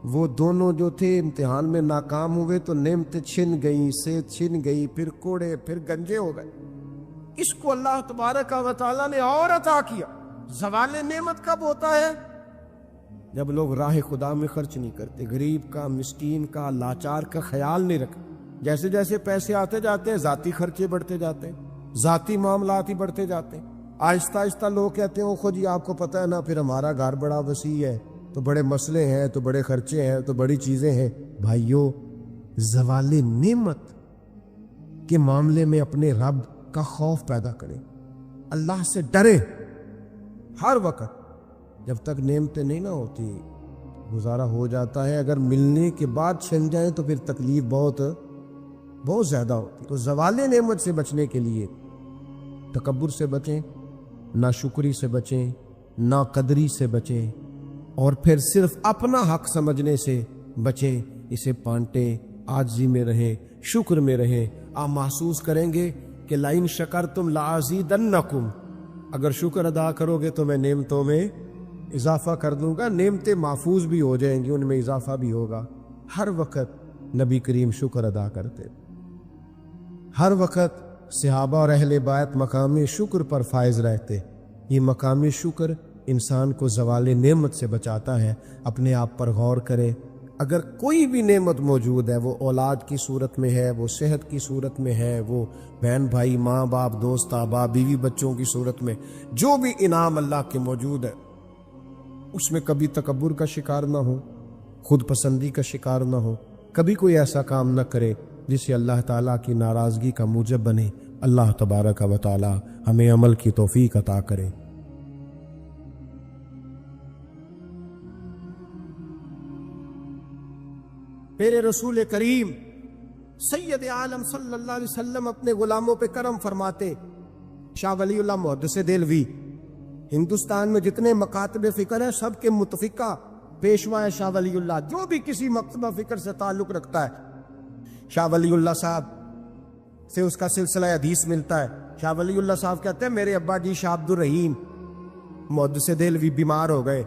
وہ دونوں جو تھے امتحان میں ناکام ہوئے تو نعمتیں چھن گئیں، صحت چھن گئی، پھر کوڑے، پھر گنجے ہو گئے۔ اس کو اللہ تبارک و تعالیٰ نے اور عطا کیا۔ زوال نعمت کب ہوتا ہے؟ جب لوگ راہ خدا میں خرچ نہیں کرتے، غریب کا، مسکین کا، لاچار کا خیال نہیں رکھتے۔ جیسے جیسے پیسے آتے جاتے ہیں ذاتی خرچے بڑھتے جاتے ہیں، ذاتی معاملات ہی بڑھتے جاتے ہیں۔ آہستہ آہستہ لوگ کہتے ہیں خود جی آپ کو پتہ ہے نا، پھر ہمارا گھر بڑا وسیع ہے تو بڑے مسئلے ہیں، تو بڑے خرچے ہیں، تو بڑی چیزیں ہیں۔ بھائیو، زوال نعمت کے معاملے میں اپنے رب کا خوف پیدا کریں، اللہ سے ڈریں ہر وقت۔ جب تک نعمتیں نہیں نہ ہوتی گزارا ہو جاتا ہے، اگر ملنے کے بعد چھن جائیں تو پھر تکلیف بہت زیادہ ہوتی۔ تو زوال نعمت سے بچنے کے لیے تکبر سے بچیں، ناشکری سے بچیں، ناقدری سے بچیں، اور پھر صرف اپنا حق سمجھنے سے بچیں۔ اسے پانٹیں، عاجزی میں رہیں، شکر میں رہیں۔ آپ محسوس کریں گے کہ لئن شکرتم لازیدنکم، اگر شکر ادا کرو گے تو میں نعمتوں میں اضافہ کر دوں گا۔ نعمتیں محفوظ بھی ہو جائیں گی، ان میں اضافہ بھی ہوگا۔ ہر وقت نبی کریم شکر ادا کرتے، ہر وقت صحابہ اور اہل بیت مقام شکر پر فائز رہتے۔ یہ مقام شکر انسان کو زوال نعمت سے بچاتا ہے۔ اپنے آپ پر غور کرے، اگر کوئی بھی نعمت موجود ہے، وہ اولاد کی صورت میں ہے، وہ صحت کی صورت میں ہے، وہ بہن بھائی، ماں باپ، دوست احباب، بیوی بچوں کی صورت میں، جو بھی انعام اللہ کے موجود ہے، اس میں کبھی تکبر کا شکار نہ ہو، خود پسندی کا شکار نہ ہو، کبھی کوئی ایسا کام نہ کرے جس سے اللہ تعالیٰ کی ناراضگی کا موجب بنے۔ اللہ تبارک و تعالیٰ ہمیں عمل کی توفیق عطا کرے۔ میرے رسول کریم سید عالم صلی اللہ علیہ وسلم اپنے غلاموں پہ کرم فرماتے۔ شاہ ولی اللہ محدث دہلوی ہندوستان میں جتنے مکاتب فکر ہیں سب کے متفقہ پیشوا ہے شاہ ولی اللہ۔ جو بھی کسی مکتبہ فکر سے تعلق رکھتا ہے، شاہ ولی اللہ صاحب سے اس کا سلسلہ حدیث ملتا ہے۔ شاہ ولی اللہ صاحب کہتے ہیں میرے ابا جی شاہ عبد الرحیم محدث دہلوی بیمار ہو گئے،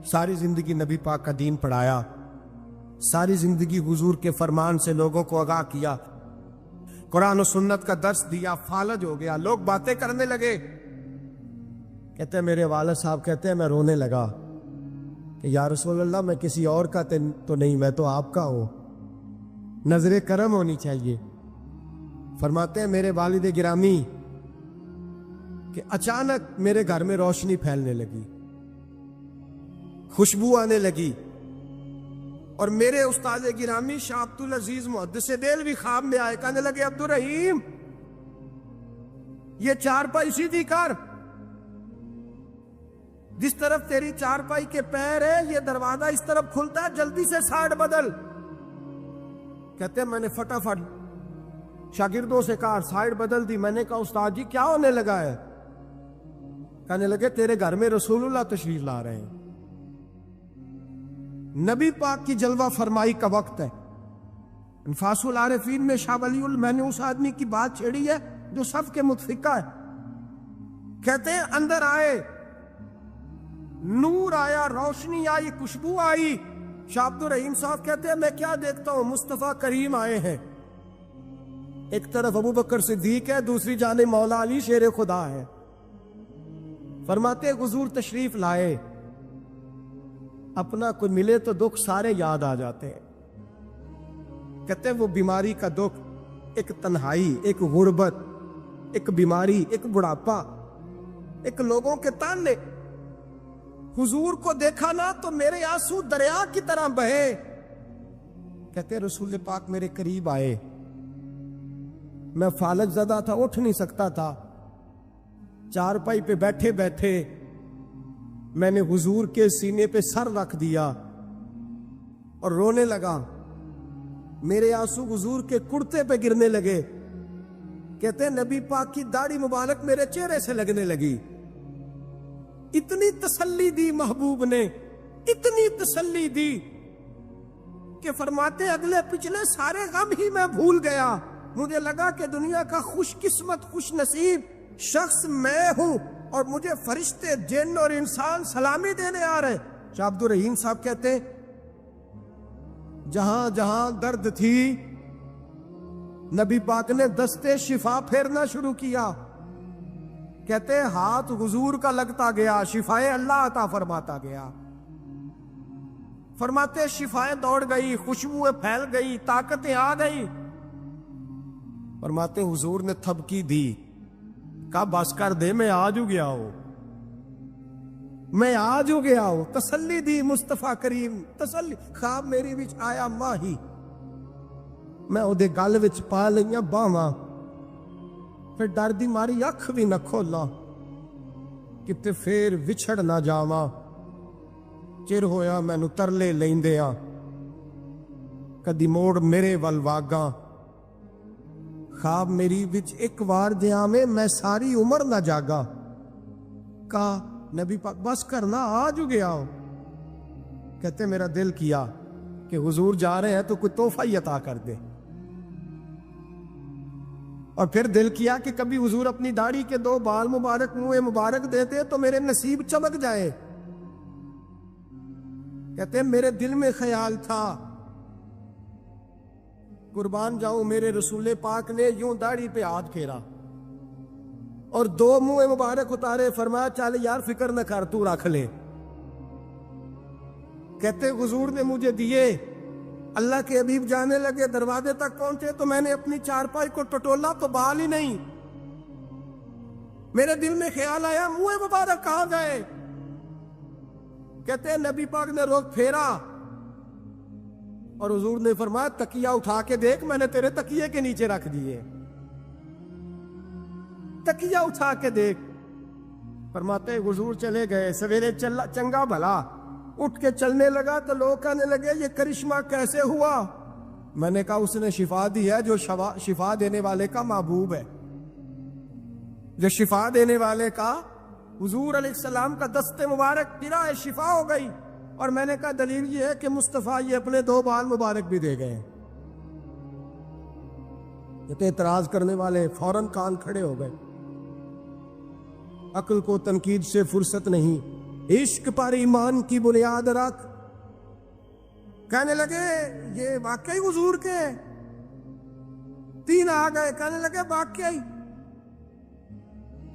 ساری زندگی نبی پاک کا دین پڑھایا، ساری زندگی حضور کے فرمان سے لوگوں کو آگاہ کیا، قرآن و سنت کا درس دیا، فالج ہو گیا، لوگ باتیں کرنے لگے۔ کہتے ہیں میرے والد صاحب کہتے ہیں میں رونے لگا کہ یا رسول اللہ میں کسی اور کا تو نہیں، میں تو آپ کا ہوں، نظر کرم ہونی چاہیے۔ فرماتے ہیں میرے والد گرامی کہ اچانک میرے گھر میں روشنی پھیلنے لگی، خوشبو آنے لگی، اور میرے استاد گرامی شاہ عبد العزیز محدث دہلوی خواب میں آئے، کہنے لگے عبد الرحیم یہ چارپائی سیدھی کر، جس طرف تیری چارپائی کے پیر ہے یہ دروازہ اس طرف کھلتا ہے، جلدی سے سائڈ بدل۔ کہتے ہیں میں نے فٹافٹ شاگردوں سے کہا، سائڈ بدل دی۔ میں نے کہا استاد جی کیا ہونے لگا ہے؟ کہنے لگے تیرے گھر میں رسول اللہ تشریف لا رہے ہیں، نبی پاک کی جلوہ فرمائی کا وقت ہے۔ انفاس العارفین میں شاہ ولی اللہ، میں نے اس آدمی کی بات چھیڑی ہے جو سب کے متفقہ ہے۔ کہتے ہیں اندر آئے، نور آیا، روشنی آئی، خوشبو آئی۔ شاہ عبد الرحیم صاحب کہتے ہیں میں کیا دیکھتا ہوں، مصطفیٰ کریم آئے ہیں، ایک طرف ابو بکر صدیق ہے، دوسری جانب مولا علی شیر خدا ہے۔ فرماتے حضور تشریف لائے، اپنا کوئی ملے تو دکھ سارے یاد آ جاتے ہیں۔ کہتے ہیں وہ بیماری کا دکھ، ایک تنہائی، ایک غربت، ایک بیماری، ایک بڑھاپا، ایک لوگوں کے تانے، حضور کو دیکھا نا تو میرے آنسو دریا کی طرح بہے۔ کہتے ہیں رسول پاک میرے قریب آئے، میں فالج زدہ تھا، اٹھ نہیں سکتا تھا، چارپائی پہ بیٹھے بیٹھے میں نے حضور کے سینے پہ سر رکھ دیا اور رونے لگا، میرے آنسو حضور کے کرتے پہ گرنے لگے۔ کہتے ہیں نبی پاک کی داڑھی مبارک میرے چہرے سے لگنے لگی۔ اتنی تسلی دی محبوب نے، اتنی تسلی دی کہ فرماتے اگلے پچھلے سارے غم ہی میں بھول گیا، مجھے لگا کہ دنیا کا خوش قسمت خوش نصیب شخص میں ہوں اور مجھے فرشتے جن اور انسان سلامی دینے آ رہے۔ شاہ عبد الرحیم صاحب کہتے ہیں جہاں جہاں درد تھی نبی پاک نے دستے شفا پھیرنا شروع کیا۔ کہتے ہیں ہاتھ حضور کا لگتا گیا، شفائے اللہ عطا فرماتا گیا۔ فرماتے شفائیں دوڑ گئی، خوشبوئیں پھیل گئی، طاقتیں آ گئی۔ فرماتے حضور نے تھپکی دی، کہا بس کر دے، میں آج ہو گیا ہوں، میں آج ہو گیا ہوں۔ تسلی دی مصطفیٰ کریم، تسلی۔ خواب میری وچ آیا ماہی، میں او دے گل وچ پا لئیاں باواں، پھر ڈر دی ماری اکھ بھی نہ کھولا، کتے پھر وچھڑ نہ جاواں۔ چر ہویا مینوں ترلے لیندیاں، کدی موڑ میرے ول واگاں۔ خواب میری وچ ایک وار دے آویں، میں ساری عمر نہ جاگا۔ کہا نبی پاک بس کرنا، آج ہو گیا ہو۔ کہتے میرا دل کیا کہ حضور جا رہے ہیں تو کوئی تحفہ ہی عطا کر دے، اور پھر دل کیا کہ کبھی حضور اپنی داڑھی کے 2 بال مبارک منہ مبارک دیتے تو میرے نصیب چمک جائے۔ کہتے میرے دل میں خیال تھا، قربان جاؤں میرے رسول پاک نے یوں داڑھی پہ ہاتھ پھیرا اور 2 منہ مبارک اتارے، فرمایا چل یار فکر نہ کر، تو رکھ لے۔ کہتے حضور نے مجھے دیے، اللہ کے حبیب جانے لگے، دروازے تک پہنچے تو میں نے اپنی چارپائی کو ٹٹولا تو بال ہی نہیں۔ میرے دل میں خیال آیا منہ مبارک کہاں گئے؟ کہتے ہیں نبی پاک نے رخ پھیرا اور حضور نے فرمایا تکیہ اٹھا کے دیکھ، میں نے تیرے تکیے کے نیچے رکھ دیے، تکیہ اٹھا کے دیکھ۔ فرماتے حضور چلے گئے، سویرے چنگا بھلا اٹھ کے چلنے لگا تو لوگ کہنے لگے یہ کرشمہ کیسے ہوا؟ میں نے کہا اس نے شفا دی ہے، جو شفا دینے والے کا محبوب ہے، جو شفا دینے والے کا حضور علیہ السلام کا دست مبارک گرا ہے، شفا ہو گئی۔ اور میں نے کہا دلیل یہ ہے کہ مصطفیٰ یہ اپنے 2 بال مبارک بھی دے گئے۔ یہ اعتراض کرنے والے فوراً کان کھڑے ہو گئے۔ عقل کو تنقید سے فرصت نہیں، عشق پر ایمان کی بنیاد رکھ۔ کہنے لگے یہ واقعی حضور کے؟ 3 آ گئے، کہنے لگے واقعی۔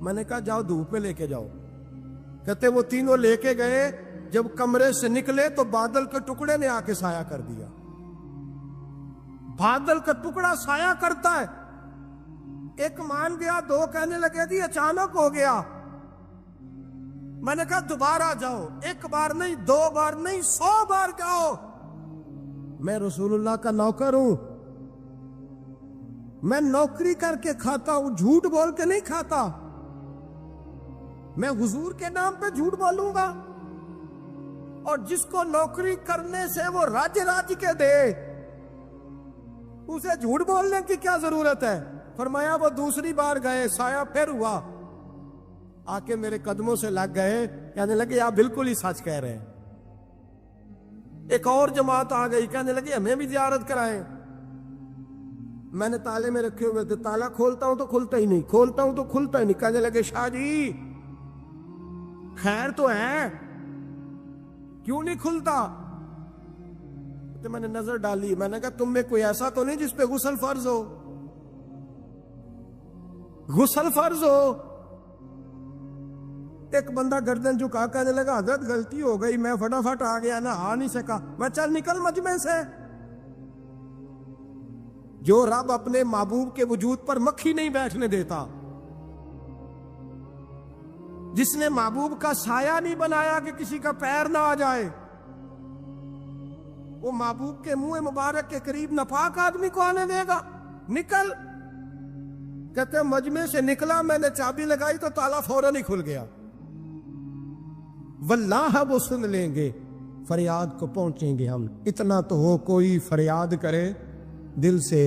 میں نے کہا جاؤ دھوپ میں لے کے جاؤ۔ کہتے وہ تینوں لے کے گئے، جب کمرے سے نکلے تو بادل کے ٹکڑے نے آ کے سایہ کر دیا۔ بادل کا ٹکڑا سایہ کرتا ہے، ایک مان گیا، 2 کہنے لگے جی اچانک ہو گیا۔ میں نے کہا دوبارہ جاؤ، 1 بار نہیں، 2 بار نہیں، 100 بار جاؤ۔ میں رسول اللہ کا نوکر ہوں، میں نوکری کر کے کھاتا ہوں، جھوٹ بول کے نہیں کھاتا۔ میں حضور کے نام پہ جھوٹ بولوں گا؟ اور جس کو نوکری کرنے سے وہ راج کے دے، اسے جھوٹ بولنے کی کیا ضرورت ہے؟ فرمایا وہ دوسری بار گئے، سایہ پھر ہوا، آ کے میرے قدموں سے لگ گئے، کہنے لگے آپ بالکل ہی سچ کہہ رہے ہیں۔ ایک اور جماعت آ گئی، کہنے لگے ہمیں بھی زیارت کرائیں۔ میں نے تالے میں رکھے ہوئے تھے، تالا کھولتا ہوں تو کھلتا ہی نہیں، کھولتا ہوں تو کھلتا ہی نہیں۔ کہنے لگے شاہ جی خیر تو ہے، کیوں نہیں کھلتا؟ تو میں نے نظر ڈالی، میں نے کہا تم میں کوئی ایسا تو نہیں جس پہ غسل فرض ہو؟ غسل فرض ہو؟ ایک بندہ گردن جھکا کہنے لگا حضرت غلطی ہو گئی، میں فٹافٹ آ گیا، نہ آ نہیں سکا۔ میں چل نکل مجمع سے۔ جو رب اپنے محبوب کے وجود پر مکھی نہیں بیٹھنے دیتا، جس نے محبوب کا سایہ نہیں بنایا کہ کسی کا پیر نہ آ جائے، وہ محبوب کے منہ مبارک کے قریب ناپاک آدمی کو آنے دے گا؟ نکل۔ کہتے مجمع سے نکلا، میں نے چابی لگائی تو تالا فوراً ہی کھل گیا۔ واللہ وہ سن لیں گے، فریاد کو پہنچیں گے ہم۔ اتنا تو ہو کوئی فریاد کرے دل سے۔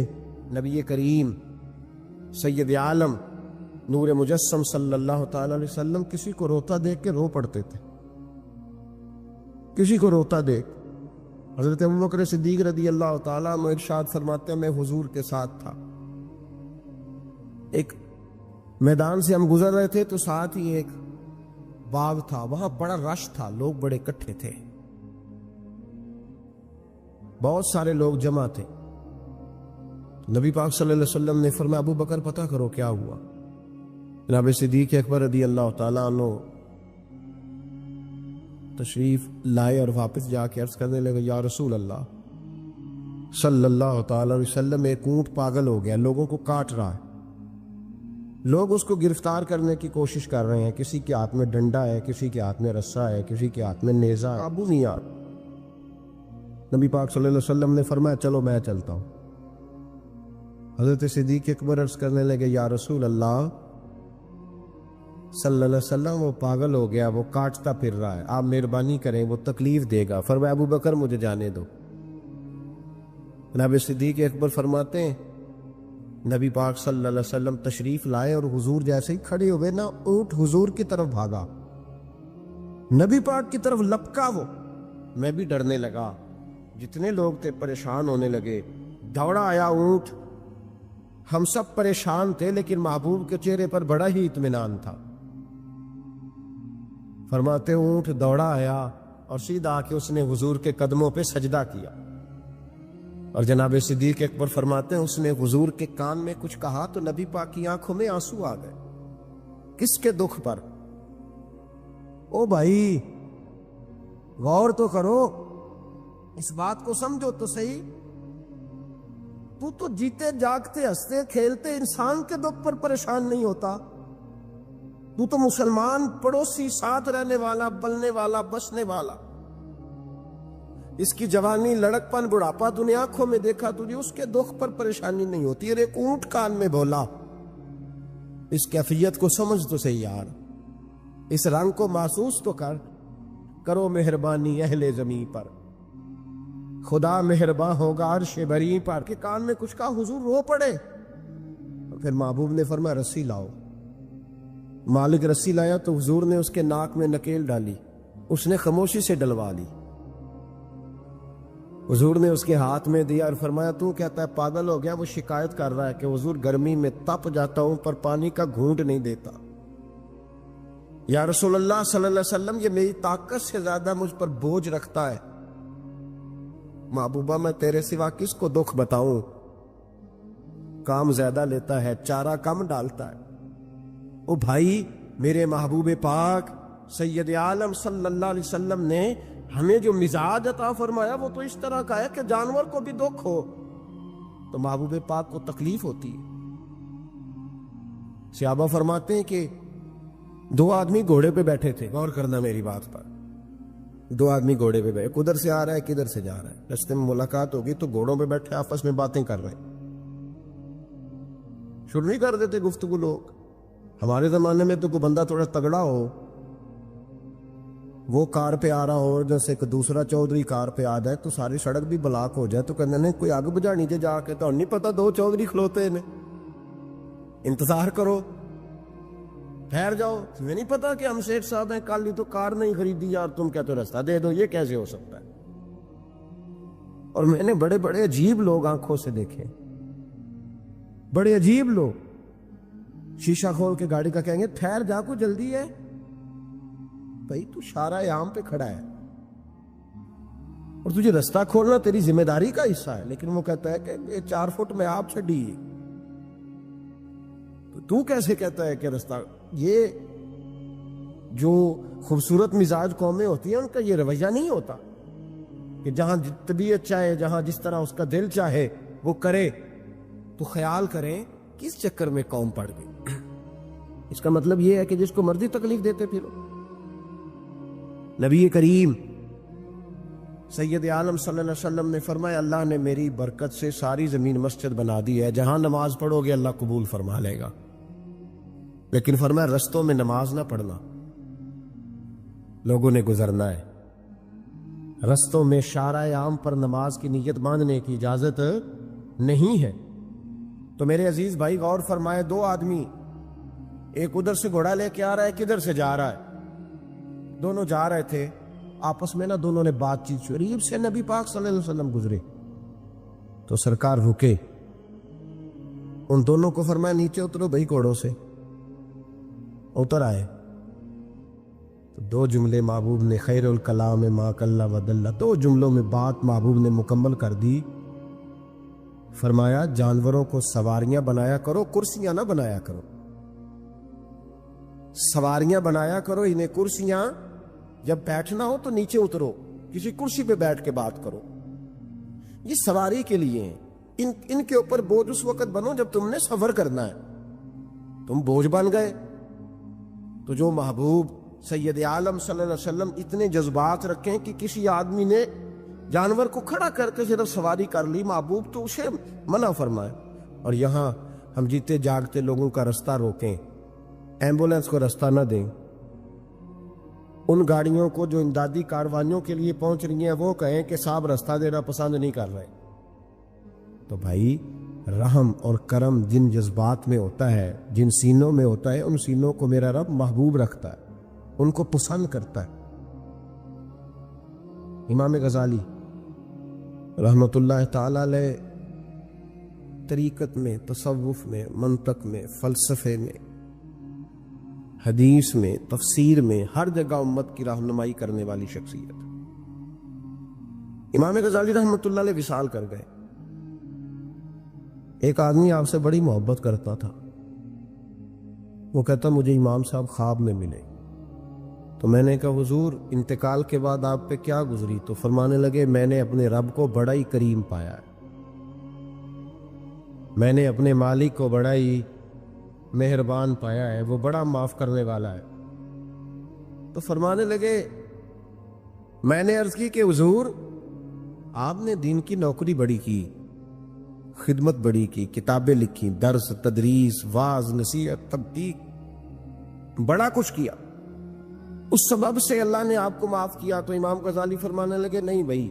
نبی کریم سید عالم نور مجسم صلی اللہ تعالی علیہ وسلم کسی کو روتا دیکھ کے رو پڑتے تھے، کسی کو روتا دیکھ۔ حضرت ابوبکر صدیق رضی اللہ تعالیٰ عنہ ارشاد فرماتے ہیں میں حضور کے ساتھ تھا، ایک میدان سے ہم گزر رہے تھے تو ساتھ ہی ایک باغ تھا، وہاں بڑا رش تھا، لوگ بڑے اکٹھے تھے، بہت سارے لوگ جمع تھے۔ نبی پاک صلی اللہ علیہ وسلم نے فرمایا ابو بکر پتہ کرو کیا ہوا۔ جناب صدیق اکبر رضی اللہ تعالیٰ عنہ تشریف لائے اور واپس جا کے عرض کرنے لگے یا رسول اللہ صلی اللہ تعالی علیہ وسلم، ایک اونٹ پاگل ہو گیا، لوگوں کو کاٹ رہا ہے، لوگ اس کو گرفتار کرنے کی کوشش کر رہے ہیں، کسی کے ہاتھ میں ڈنڈا ہے، کسی کے ہاتھ میں رسا ہے، کسی کے ہاتھ میں نیزہ ہے، قابو نہیں آ رہا۔ نبی پاک صلی اللہ علیہ وسلم نے فرمایا چلو میں چلتا ہوں۔ حضرت صدیق اکبر عرض کرنے لگے یا رسول اللہ صلی اللہ علیہ وسلم، وہ پاگل ہو گیا، وہ کاٹتا پھر رہا ہے، آپ مہربانی کریں، وہ تکلیف دے گا۔ فرمایا ابو بکر مجھے جانے دو۔ جناب صدیق اکبر فرماتے ہیں نبی پاک صلی اللہ علیہ وسلم تشریف لائے اور حضور جیسے ہی کھڑے ہوئے نا، اونٹ حضور کی طرف بھاگا، نبی پاک کی طرف لپکا، وہ میں بھی ڈرنے لگا، جتنے لوگ تھے پریشان ہونے لگے، دوڑا آیا اونٹ، ہم سب پریشان تھے لیکن محبوب کے چہرے پر بڑا ہی اطمینان تھا۔ فرماتے اونٹ دوڑا آیا اور سیدھا آ کے اس نے حضور کے قدموں پہ سجدہ کیا، اور جناب صدیق اکبر فرماتے ہیں اس نے حضور کے کان میں کچھ کہا تو نبی پاک کی آنکھوں میں آنسو آ گئے۔ کس کے دکھ پر؟ او بھائی غور تو کرو، اس بات کو سمجھو تو صحیح، تو جیتے جاگتے ہنستے کھیلتے انسان کے دکھ پر پریشان نہیں ہوتا، تو مسلمان پڑوسی ساتھ رہنے والا، بلنے والا، بسنے والا، اس کی جوانی لڑک پن بڑھاپا تو نے آنکھوں میں دیکھا، تجھے اس کے دکھ پر پریشانی نہیں ہوتی، اور ایک اونٹ کان میں بولا۔ اس کیفیت کو سمجھ تو صحیح یار، اس رنگ کو محسوس تو کرو مہربانی اہل زمین پر، خدا مہرباں ہوگا عرش بری پر، کہ کان میں کچھ کہا، حضور رو پڑے، پھر محبوب نے فرمایا رسی لاؤ۔ مالک رسی لایا تو حضور نے اس کے ناک میں نکیل ڈالی، اس نے خاموشی سے ڈلوا لی، حضور نے اس کے ہاتھ میں دیا اور فرمایا تو کہتا ہے پاگل ہو گیا، وہ شکایت کر رہا ہے کہ حضور گرمی میں تپ جاتا ہوں پر پانی کا گھونٹ نہیں دیتا۔ یا رسول اللہ صلی اللہ علیہ وسلم، یہ میری طاقت سے زیادہ مجھ پر بوجھ رکھتا ہے، محبوبہ میں تیرے سوا کس کو دکھ بتاؤں، کام زیادہ لیتا ہے، چارہ کم ڈالتا ہے۔ او بھائی، میرے محبوب پاک سید عالم صلی اللہ علیہ وسلم نے ہمیں جو مزاج عطا فرمایا وہ تو اس طرح کا ہے کہ جانور کو بھی دکھ ہو تو محبوب پاک کو تکلیف ہوتی ہے۔ صحابہ فرماتے ہیں کہ دو آدمی گھوڑے پہ بیٹھے تھے، غور کرنا میری بات پر، دو آدمی گھوڑے پہ بیٹھے، کدھر سے آ رہا ہے کدھر سے جا رہا ہے، رستے میں ملاقات ہوگی تو گھوڑوں پہ بیٹھے آپس میں باتیں کر رہے ہیں، شروع نہیں کر دیتے گفتگو لوگ۔ ہمارے زمانے میں تو کوئی بندہ تھوڑا تگڑا ہو، وہ کار پہ آ رہا ہو، جیسے کہ دوسرا چودھری کار پہ آ جائے تو ساری سڑک بھی بلاک ہو جائے تو کہنے نہیں کوئی آگ بجھانی دے جا کے، تو نہیں پتا دو چودھری کھلوتے ہیں، انتظار کرو، ٹھہر جاؤ، تمہیں نہیں پتا کہ ہم شیخ صاحب ہیں، کل ہی تو کار نہیں خریدی اور تم کہتے ہو رستہ دے دو، یہ کیسے ہو سکتا ہے؟ اور میں نے بڑے بڑے عجیب لوگ آنکھوں سے دیکھے، بڑے عجیب لوگ شیشہ کھول کے گاڑی کا کہیں گے ٹھہر جا کو جلدی ہے، بھائی تو شارع عام پہ کھڑا ہے اور تجھے رستہ کھولنا تیری ذمہ داری کا حصہ ہے، لیکن وہ کہتا ہے کہ یہ 4 فٹ میں آپ چھڑی، تو کیسے کہتا ہے کہ رستہ؟ یہ جو خوبصورت مزاج قومیں ہوتی ہیں ان کا یہ رویہ نہیں ہوتا کہ جہاں طبیعت چاہے، جہاں جس طرح اس کا دل چاہے وہ کرے۔ تو خیال کریں کس چکر میں قوم پڑ گئی۔ اس کا مطلب یہ ہے کہ جس کو مرضی تکلیف دیتے پھرو۔ نبی کریم سید عالم صلی اللہ علیہ وسلم نے فرمایا اللہ نے میری برکت سے ساری زمین مسجد بنا دی ہے، جہاں نماز پڑھو گے اللہ قبول فرما لے گا، لیکن فرمایا رستوں میں نماز نہ پڑھنا، لوگوں نے گزرنا ہے، رستوں میں شارع عام پر نماز کی نیت باندھنے کی اجازت نہیں ہے۔ تو میرے عزیز بھائی غور فرمائے، دو آدمی، ایک ادھر سے گھوڑا لے کے آ رہا ہے، کدھر سے جا رہا ہے، دونوں جا رہے تھے، آپس میں دونوں نے بات چیت، قریب سے نبی پاک صلی اللہ علیہ وسلم گزرے تو سرکار رکے، ان دونوں کو فرمایا نیچے اترو بھائی، گھوڑوں سے اتر آئے، تو دو جملے محبوب نے، خیر الکلام ما قل و دل، دو جملوں میں بات محبوب نے مکمل کر دی۔ فرمایا جانوروں کو سواریاں بنایا کرو، کرسیاں نہ بنایا کرو۔ سواریاں بنایا کرو انہیں کرسیاں، جب بیٹھنا ہو تو نیچے اترو، کسی کرسی پہ بیٹھ کے بات کرو. یہ سواری کے لیے ہیں. ان کے اوپر بوجھ اس وقت بنو جب تم نے سفر کرنا ہے. تم بوجھ بن گئے تو جو محبوب سید عالم صلی اللہ علیہ وسلم اتنے جذبات رکھیں کہ کسی آدمی نے جانور کو کھڑا کر کے صرف سواری کر لی، محبوب تو اسے منع فرمائے. اور یہاں ہم جیتے جاگتے لوگوں کا رستہ روکیں، ایمبولینس کو رستہ نہ دیں. ان گاڑیوں کو جو امدادی کاروائیوں کے لیے پہنچ رہی ہیں وہ کہیں کہ صاحب رستہ دینا پسند نہیں کر رہے. تو بھائی رحم اور کرم جن جذبات میں ہوتا ہے، جن سینوں میں ہوتا ہے، ان سینوں کو میرا رب محبوب رکھتا ہے، ان کو پسند کرتا ہے. امام غزالی رحمۃ اللہ تعالی علیہ طریقت میں، تصوف میں، منطق میں، فلسفے میں، حدیث میں، تفسیر میں، ہر جگہ امت کی رہنمائی کرنے والی شخصیت. امام غزالی رحمۃ اللہ علیہ وصال کر گئے. ایک آدمی آپ سے بڑی محبت کرتا تھا، وہ کہتا مجھے امام صاحب خواب میں ملے. تو میں نے کہا حضور انتقال کے بعد آپ پہ کیا گزری؟ تو فرمانے لگے میں نے اپنے رب کو بڑا ہی کریم پایا ہے، میں نے اپنے مالک کو بڑا ہی مہربان پایا ہے، وہ بڑا معاف کرنے والا ہے. تو فرمانے لگے میں نے عرض کی کہ حضور آپ نے دین کی نوکری بڑی کی، خدمت بڑی کی، کتابیں لکھی، درس، تدریس، واعظ، نصیحت، تبلیغ، بڑا کچھ کیا، اس سبب سے اللہ نے آپ کو معاف کیا. تو امام غزالی فرمانے لگے نہیں بھائی،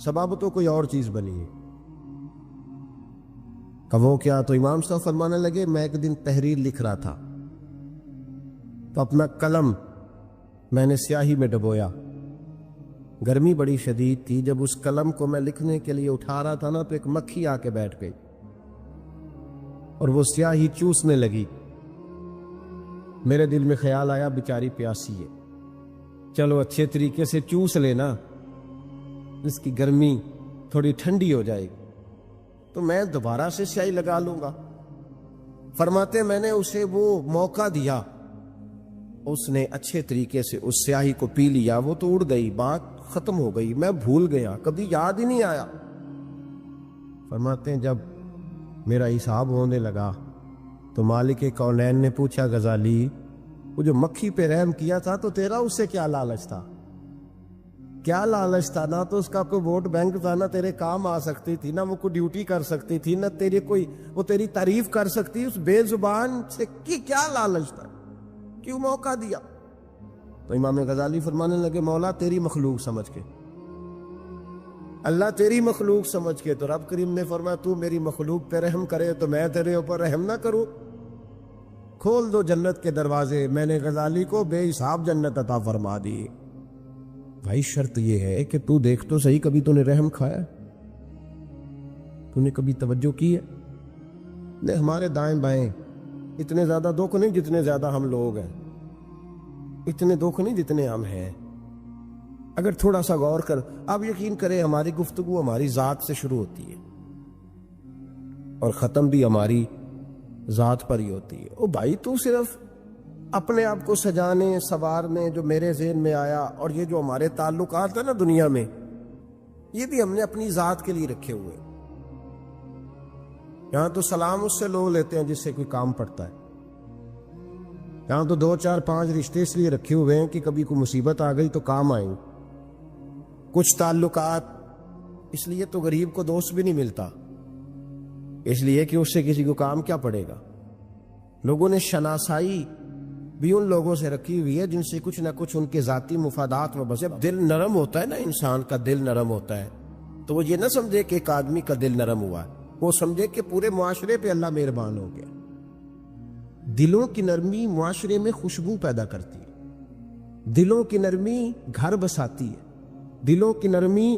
سبب تو کوئی اور چیز بنی ہے. کہ وہ کیا؟ تو امام صاحب فرمانے لگے میں ایک دن تحریر لکھ رہا تھا تو اپنا قلم میں نے سیاہی میں ڈبویا، گرمی بڑی شدید تھی. جب اس قلم کو میں لکھنے کے لیے اٹھا رہا تھا نا تو ایک مکھی آ کے بیٹھ گئی اور وہ سیاہی چوسنے لگی. میرے دل میں خیال آیا بیچاری پیاسی ہے، چلو اچھے طریقے سے چوس لینا، اس کی گرمی تھوڑی ٹھنڈی ہو جائے گی تو میں دوبارہ سے سیاہی لگا لوں گا. فرماتے میں نے اسے وہ موقع دیا، اس نے اچھے طریقے سے اس سیاہی کو پی لیا، وہ تو اڑ گئی، بات ختم ہو گئی، میں بھول گیا، کبھی یاد ہی نہیں آیا. فرماتے ہیں جب میرا حساب ہونے لگا تو مالک کونین نے پوچھا غزالی وہ جو مکھی پہ رحم کیا تھا تو تیرا اس سے کیا لالچ تھا؟ کیا لالچ تھا؟ نہ تو اس کا کوئی ووٹ بینک تھا، نہ تیرے کام آ سکتی تھی، نہ وہ کوئی ڈیوٹی کر سکتی تھی، نہ تیری کوئی وہ تیری تعریف کر سکتی. اس بے زبان سے کیا لالچ تھا؟ کیوں موقع دیا؟ تو امام غزالی فرمانے لگے مولا تیری مخلوق سمجھ کے، اللہ تیری مخلوق سمجھ کے. تو رب کریم نے فرمایا تو میری مخلوق پہ رحم کرے تو میں تیرے اوپر رحم نہ کروں؟ کھول دو جنت کے دروازے، میں نے غزالی کو بے حساب جنت عطا فرما دی. بھائی شرط یہ ہے کہ تو دیکھ تو صحیح، کبھی تو نے رحم کھایا؟ تو نے کبھی توجہ کی ہے؟ نہیں، ہمارے دائیں بائیں اتنے زیادہ دکھ نہیں جتنے زیادہ ہم لوگ ہیں، اتنے دکھ نہیں جتنے ہم ہیں. اگر تھوڑا سا غور کر، آپ یقین کریں ہماری گفتگو ہماری ذات سے شروع ہوتی ہے اور ختم بھی ہماری ذات پر ہی ہوتی ہے. او بھائی تو صرف اپنے آپ کو سجانے سنوارنے جو میرے ذہن میں آیا، اور یہ جو ہمارے تعلقات ہیں نا دنیا میں، یہ بھی ہم نے اپنی ذات کے لیے رکھے ہوئے. یہاں تو سلام اس سے لوگ لیتے ہیں جس سے کوئی کام پڑتا ہے، یہاں تو 2 4 5 رشتے اس لیے رکھے ہوئے ہیں کہ کبھی کوئی مصیبت آ گئی تو کام آئیں. کچھ تعلقات اس لیے تو غریب کو دوست بھی نہیں ملتا، اس لیے کہ اس سے کسی کو کام کیا پڑے گا. لوگوں نے شناسائی بھی ان لوگوں سے رکھی ہوئی ہے جن سے کچھ نہ کچھ ان کے ذاتی مفادات و بس. دل نرم ہوتا ہے نا، انسان کا دل نرم ہوتا ہے تو وہ یہ نہ سمجھے کہ ایک آدمی کا دل نرم ہوا ہے، وہ سمجھے کہ پورے معاشرے پہ اللہ مہربان ہو گیا. دلوں کی نرمی معاشرے میں خوشبو پیدا کرتی ہے، دلوں کی نرمی گھر بساتی ہے، دلوں کی نرمی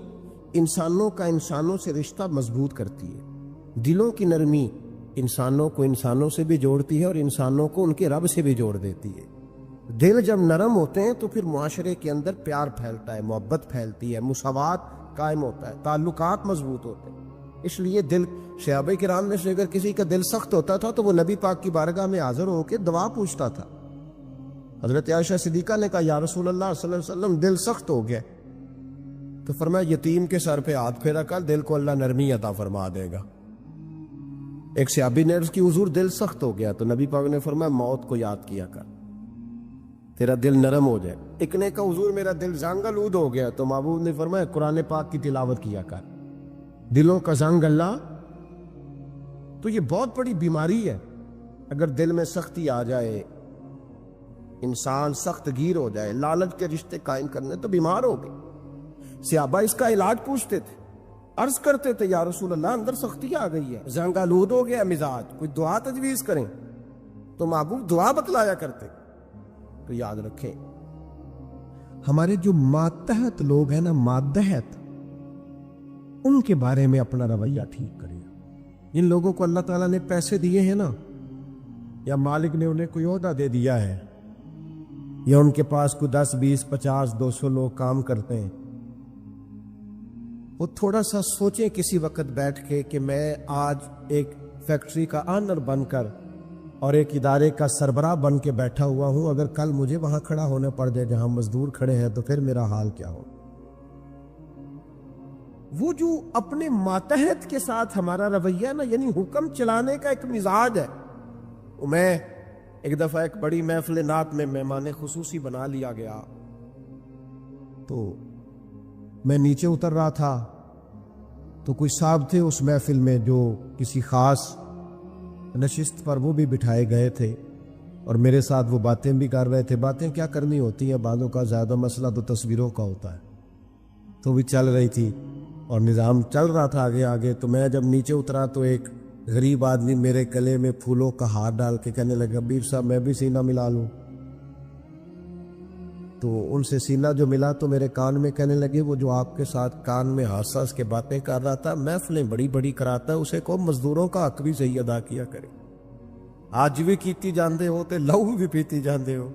انسانوں کا انسانوں سے رشتہ مضبوط کرتی ہے، دلوں کی نرمی انسانوں کو انسانوں سے بھی جوڑتی ہے اور انسانوں کو ان کے رب سے بھی جوڑ دیتی ہے. دل جب نرم ہوتے ہیں تو پھر معاشرے کے اندر پیار پھیلتا ہے، محبت پھیلتی ہے، مساوات قائم ہوتا ہے، تعلقات مضبوط ہوتے ہیں. اس لیے دل صحابہ کرام میں سے اگر کسی کا دل سخت ہوتا تھا تو وہ نبی پاک کی بارگاہ میں حاضر ہو کے دعا پوچھتا تھا. حضرت عائشہ صدیقہ نے کہا یا رسول اللہ صلی اللہ علیہ وسلم دل سخت ہو گیا. تو فرمایا یتیم کے سر پہ ہاتھ پھیرا کر, دل کو اللہ نرمی عطا فرما دے گا. ایک صحابی نے عرض کی حضور دل سخت ہو گیا, تو نبی پاک نے فرمایا موت کو یاد کیا کر, تیرا دل نرم ہو جائے. ایک نے کہا حضور میرا دل زنگ آلود ہو گیا, تو محبوب نے فرمایا قرآن پاک کی تلاوت کیا کر. دلوں کا زنگ اللہ, تو یہ بہت بڑی بیماری ہے. اگر دل میں سختی آ جائے, انسان سخت گیر ہو جائے, لالچ کے رشتے قائم کرنے, تو بیمار ہو گئے. صحابہ اس کا علاج پوچھتے تھے, عرض کرتے تھے یا رسول اللہ اندر سختی آ گئی ہے, زنگ آلود ہو گیا مزاج, کوئی دعا تجویز کریں. تو محبوب دعا بتلایا کرتے. تو یاد رکھیں ہمارے جو ماتحت لوگ ہیں نا, ماتحت, ان کے بارے میں اپنا رویہ ٹھیک کریں. جن لوگوں کو اللہ تعالیٰ نے پیسے دیے ہیں نا, یا مالک نے انہیں کوئی عہدہ دے دیا ہے, یا ان کے پاس کوئی 10 20 50 200 لوگ کام کرتے ہیں, وہ تھوڑا سا سوچیں کسی وقت بیٹھ کے کہ میں آج ایک فیکٹری کا آنر بن کر اور ایک ادارے کا سربراہ بن کے بیٹھا ہوا ہوں, اگر کل مجھے وہاں کھڑا ہونا پڑ جائے جہاں مزدور کھڑے ہیں, تو پھر میرا حال کیا ہو. وہ جو اپنے ماتحت کے ساتھ ہمارا رویہ نا, یعنی حکم چلانے کا ایک مزاج ہے. میں ایک دفعہ ایک بڑی محفل نعت میں مہمان خصوصی بنا لیا گیا, تو میں نیچے اتر رہا تھا, تو کوئی صاحب تھے اس محفل میں جو کسی خاص نشست پر وہ بھی بٹھائے گئے تھے, اور میرے ساتھ وہ باتیں بھی کر رہے تھے. باتیں کیا کرنی ہوتی ہیں, بعضوں کا زیادہ مسئلہ تو تصویروں کا ہوتا ہے, تو بھی چل رہی تھی اور نظام چل رہا تھا آگے آگے. تو میں جب نیچے اترا تو ایک غریب آدمی میرے گلے میں پھولوں کا ہار ڈال کے کہنے لگا بیر صاحب میں بھی سینہ ملا لوں. تو ان سے سینہ جو ملا تو میرے کان میں کہنے لگے وہ جو آپ کے ساتھ کان میں ہنس ہنس کے باتیں کر رہا تھا, محفلیں بڑی بڑی کراتا ہے, اسے کو مزدوروں کا حق بھی صحیح ادا کیا کرے. آج بھی کیتی جاندے ہو تے لہو بھی پیتی جاندے ہو,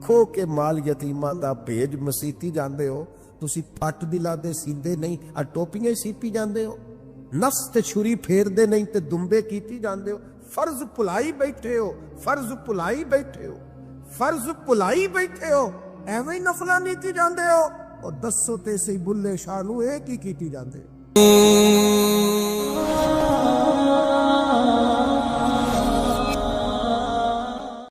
کھو کے مال یتیماں دا بھیج مسیتی جاندے ہو, تسی پٹ دلا دے سیندے نہیں, آ ٹوپیاں سیپی جاندے ہو, نفس تے چھری پھیر دے نہیں تے دمبے کیتی جاندے ہو. فرض پلائی بیٹھے ہو, فرض پلائی بیٹھے ہو, فرض پلائی بیٹھے ہو, ایویں نفلاں نیتی جاندے ہو, اور دسو تے سی بلے شاہ نو ایک ہی کیتی جاندے ہو.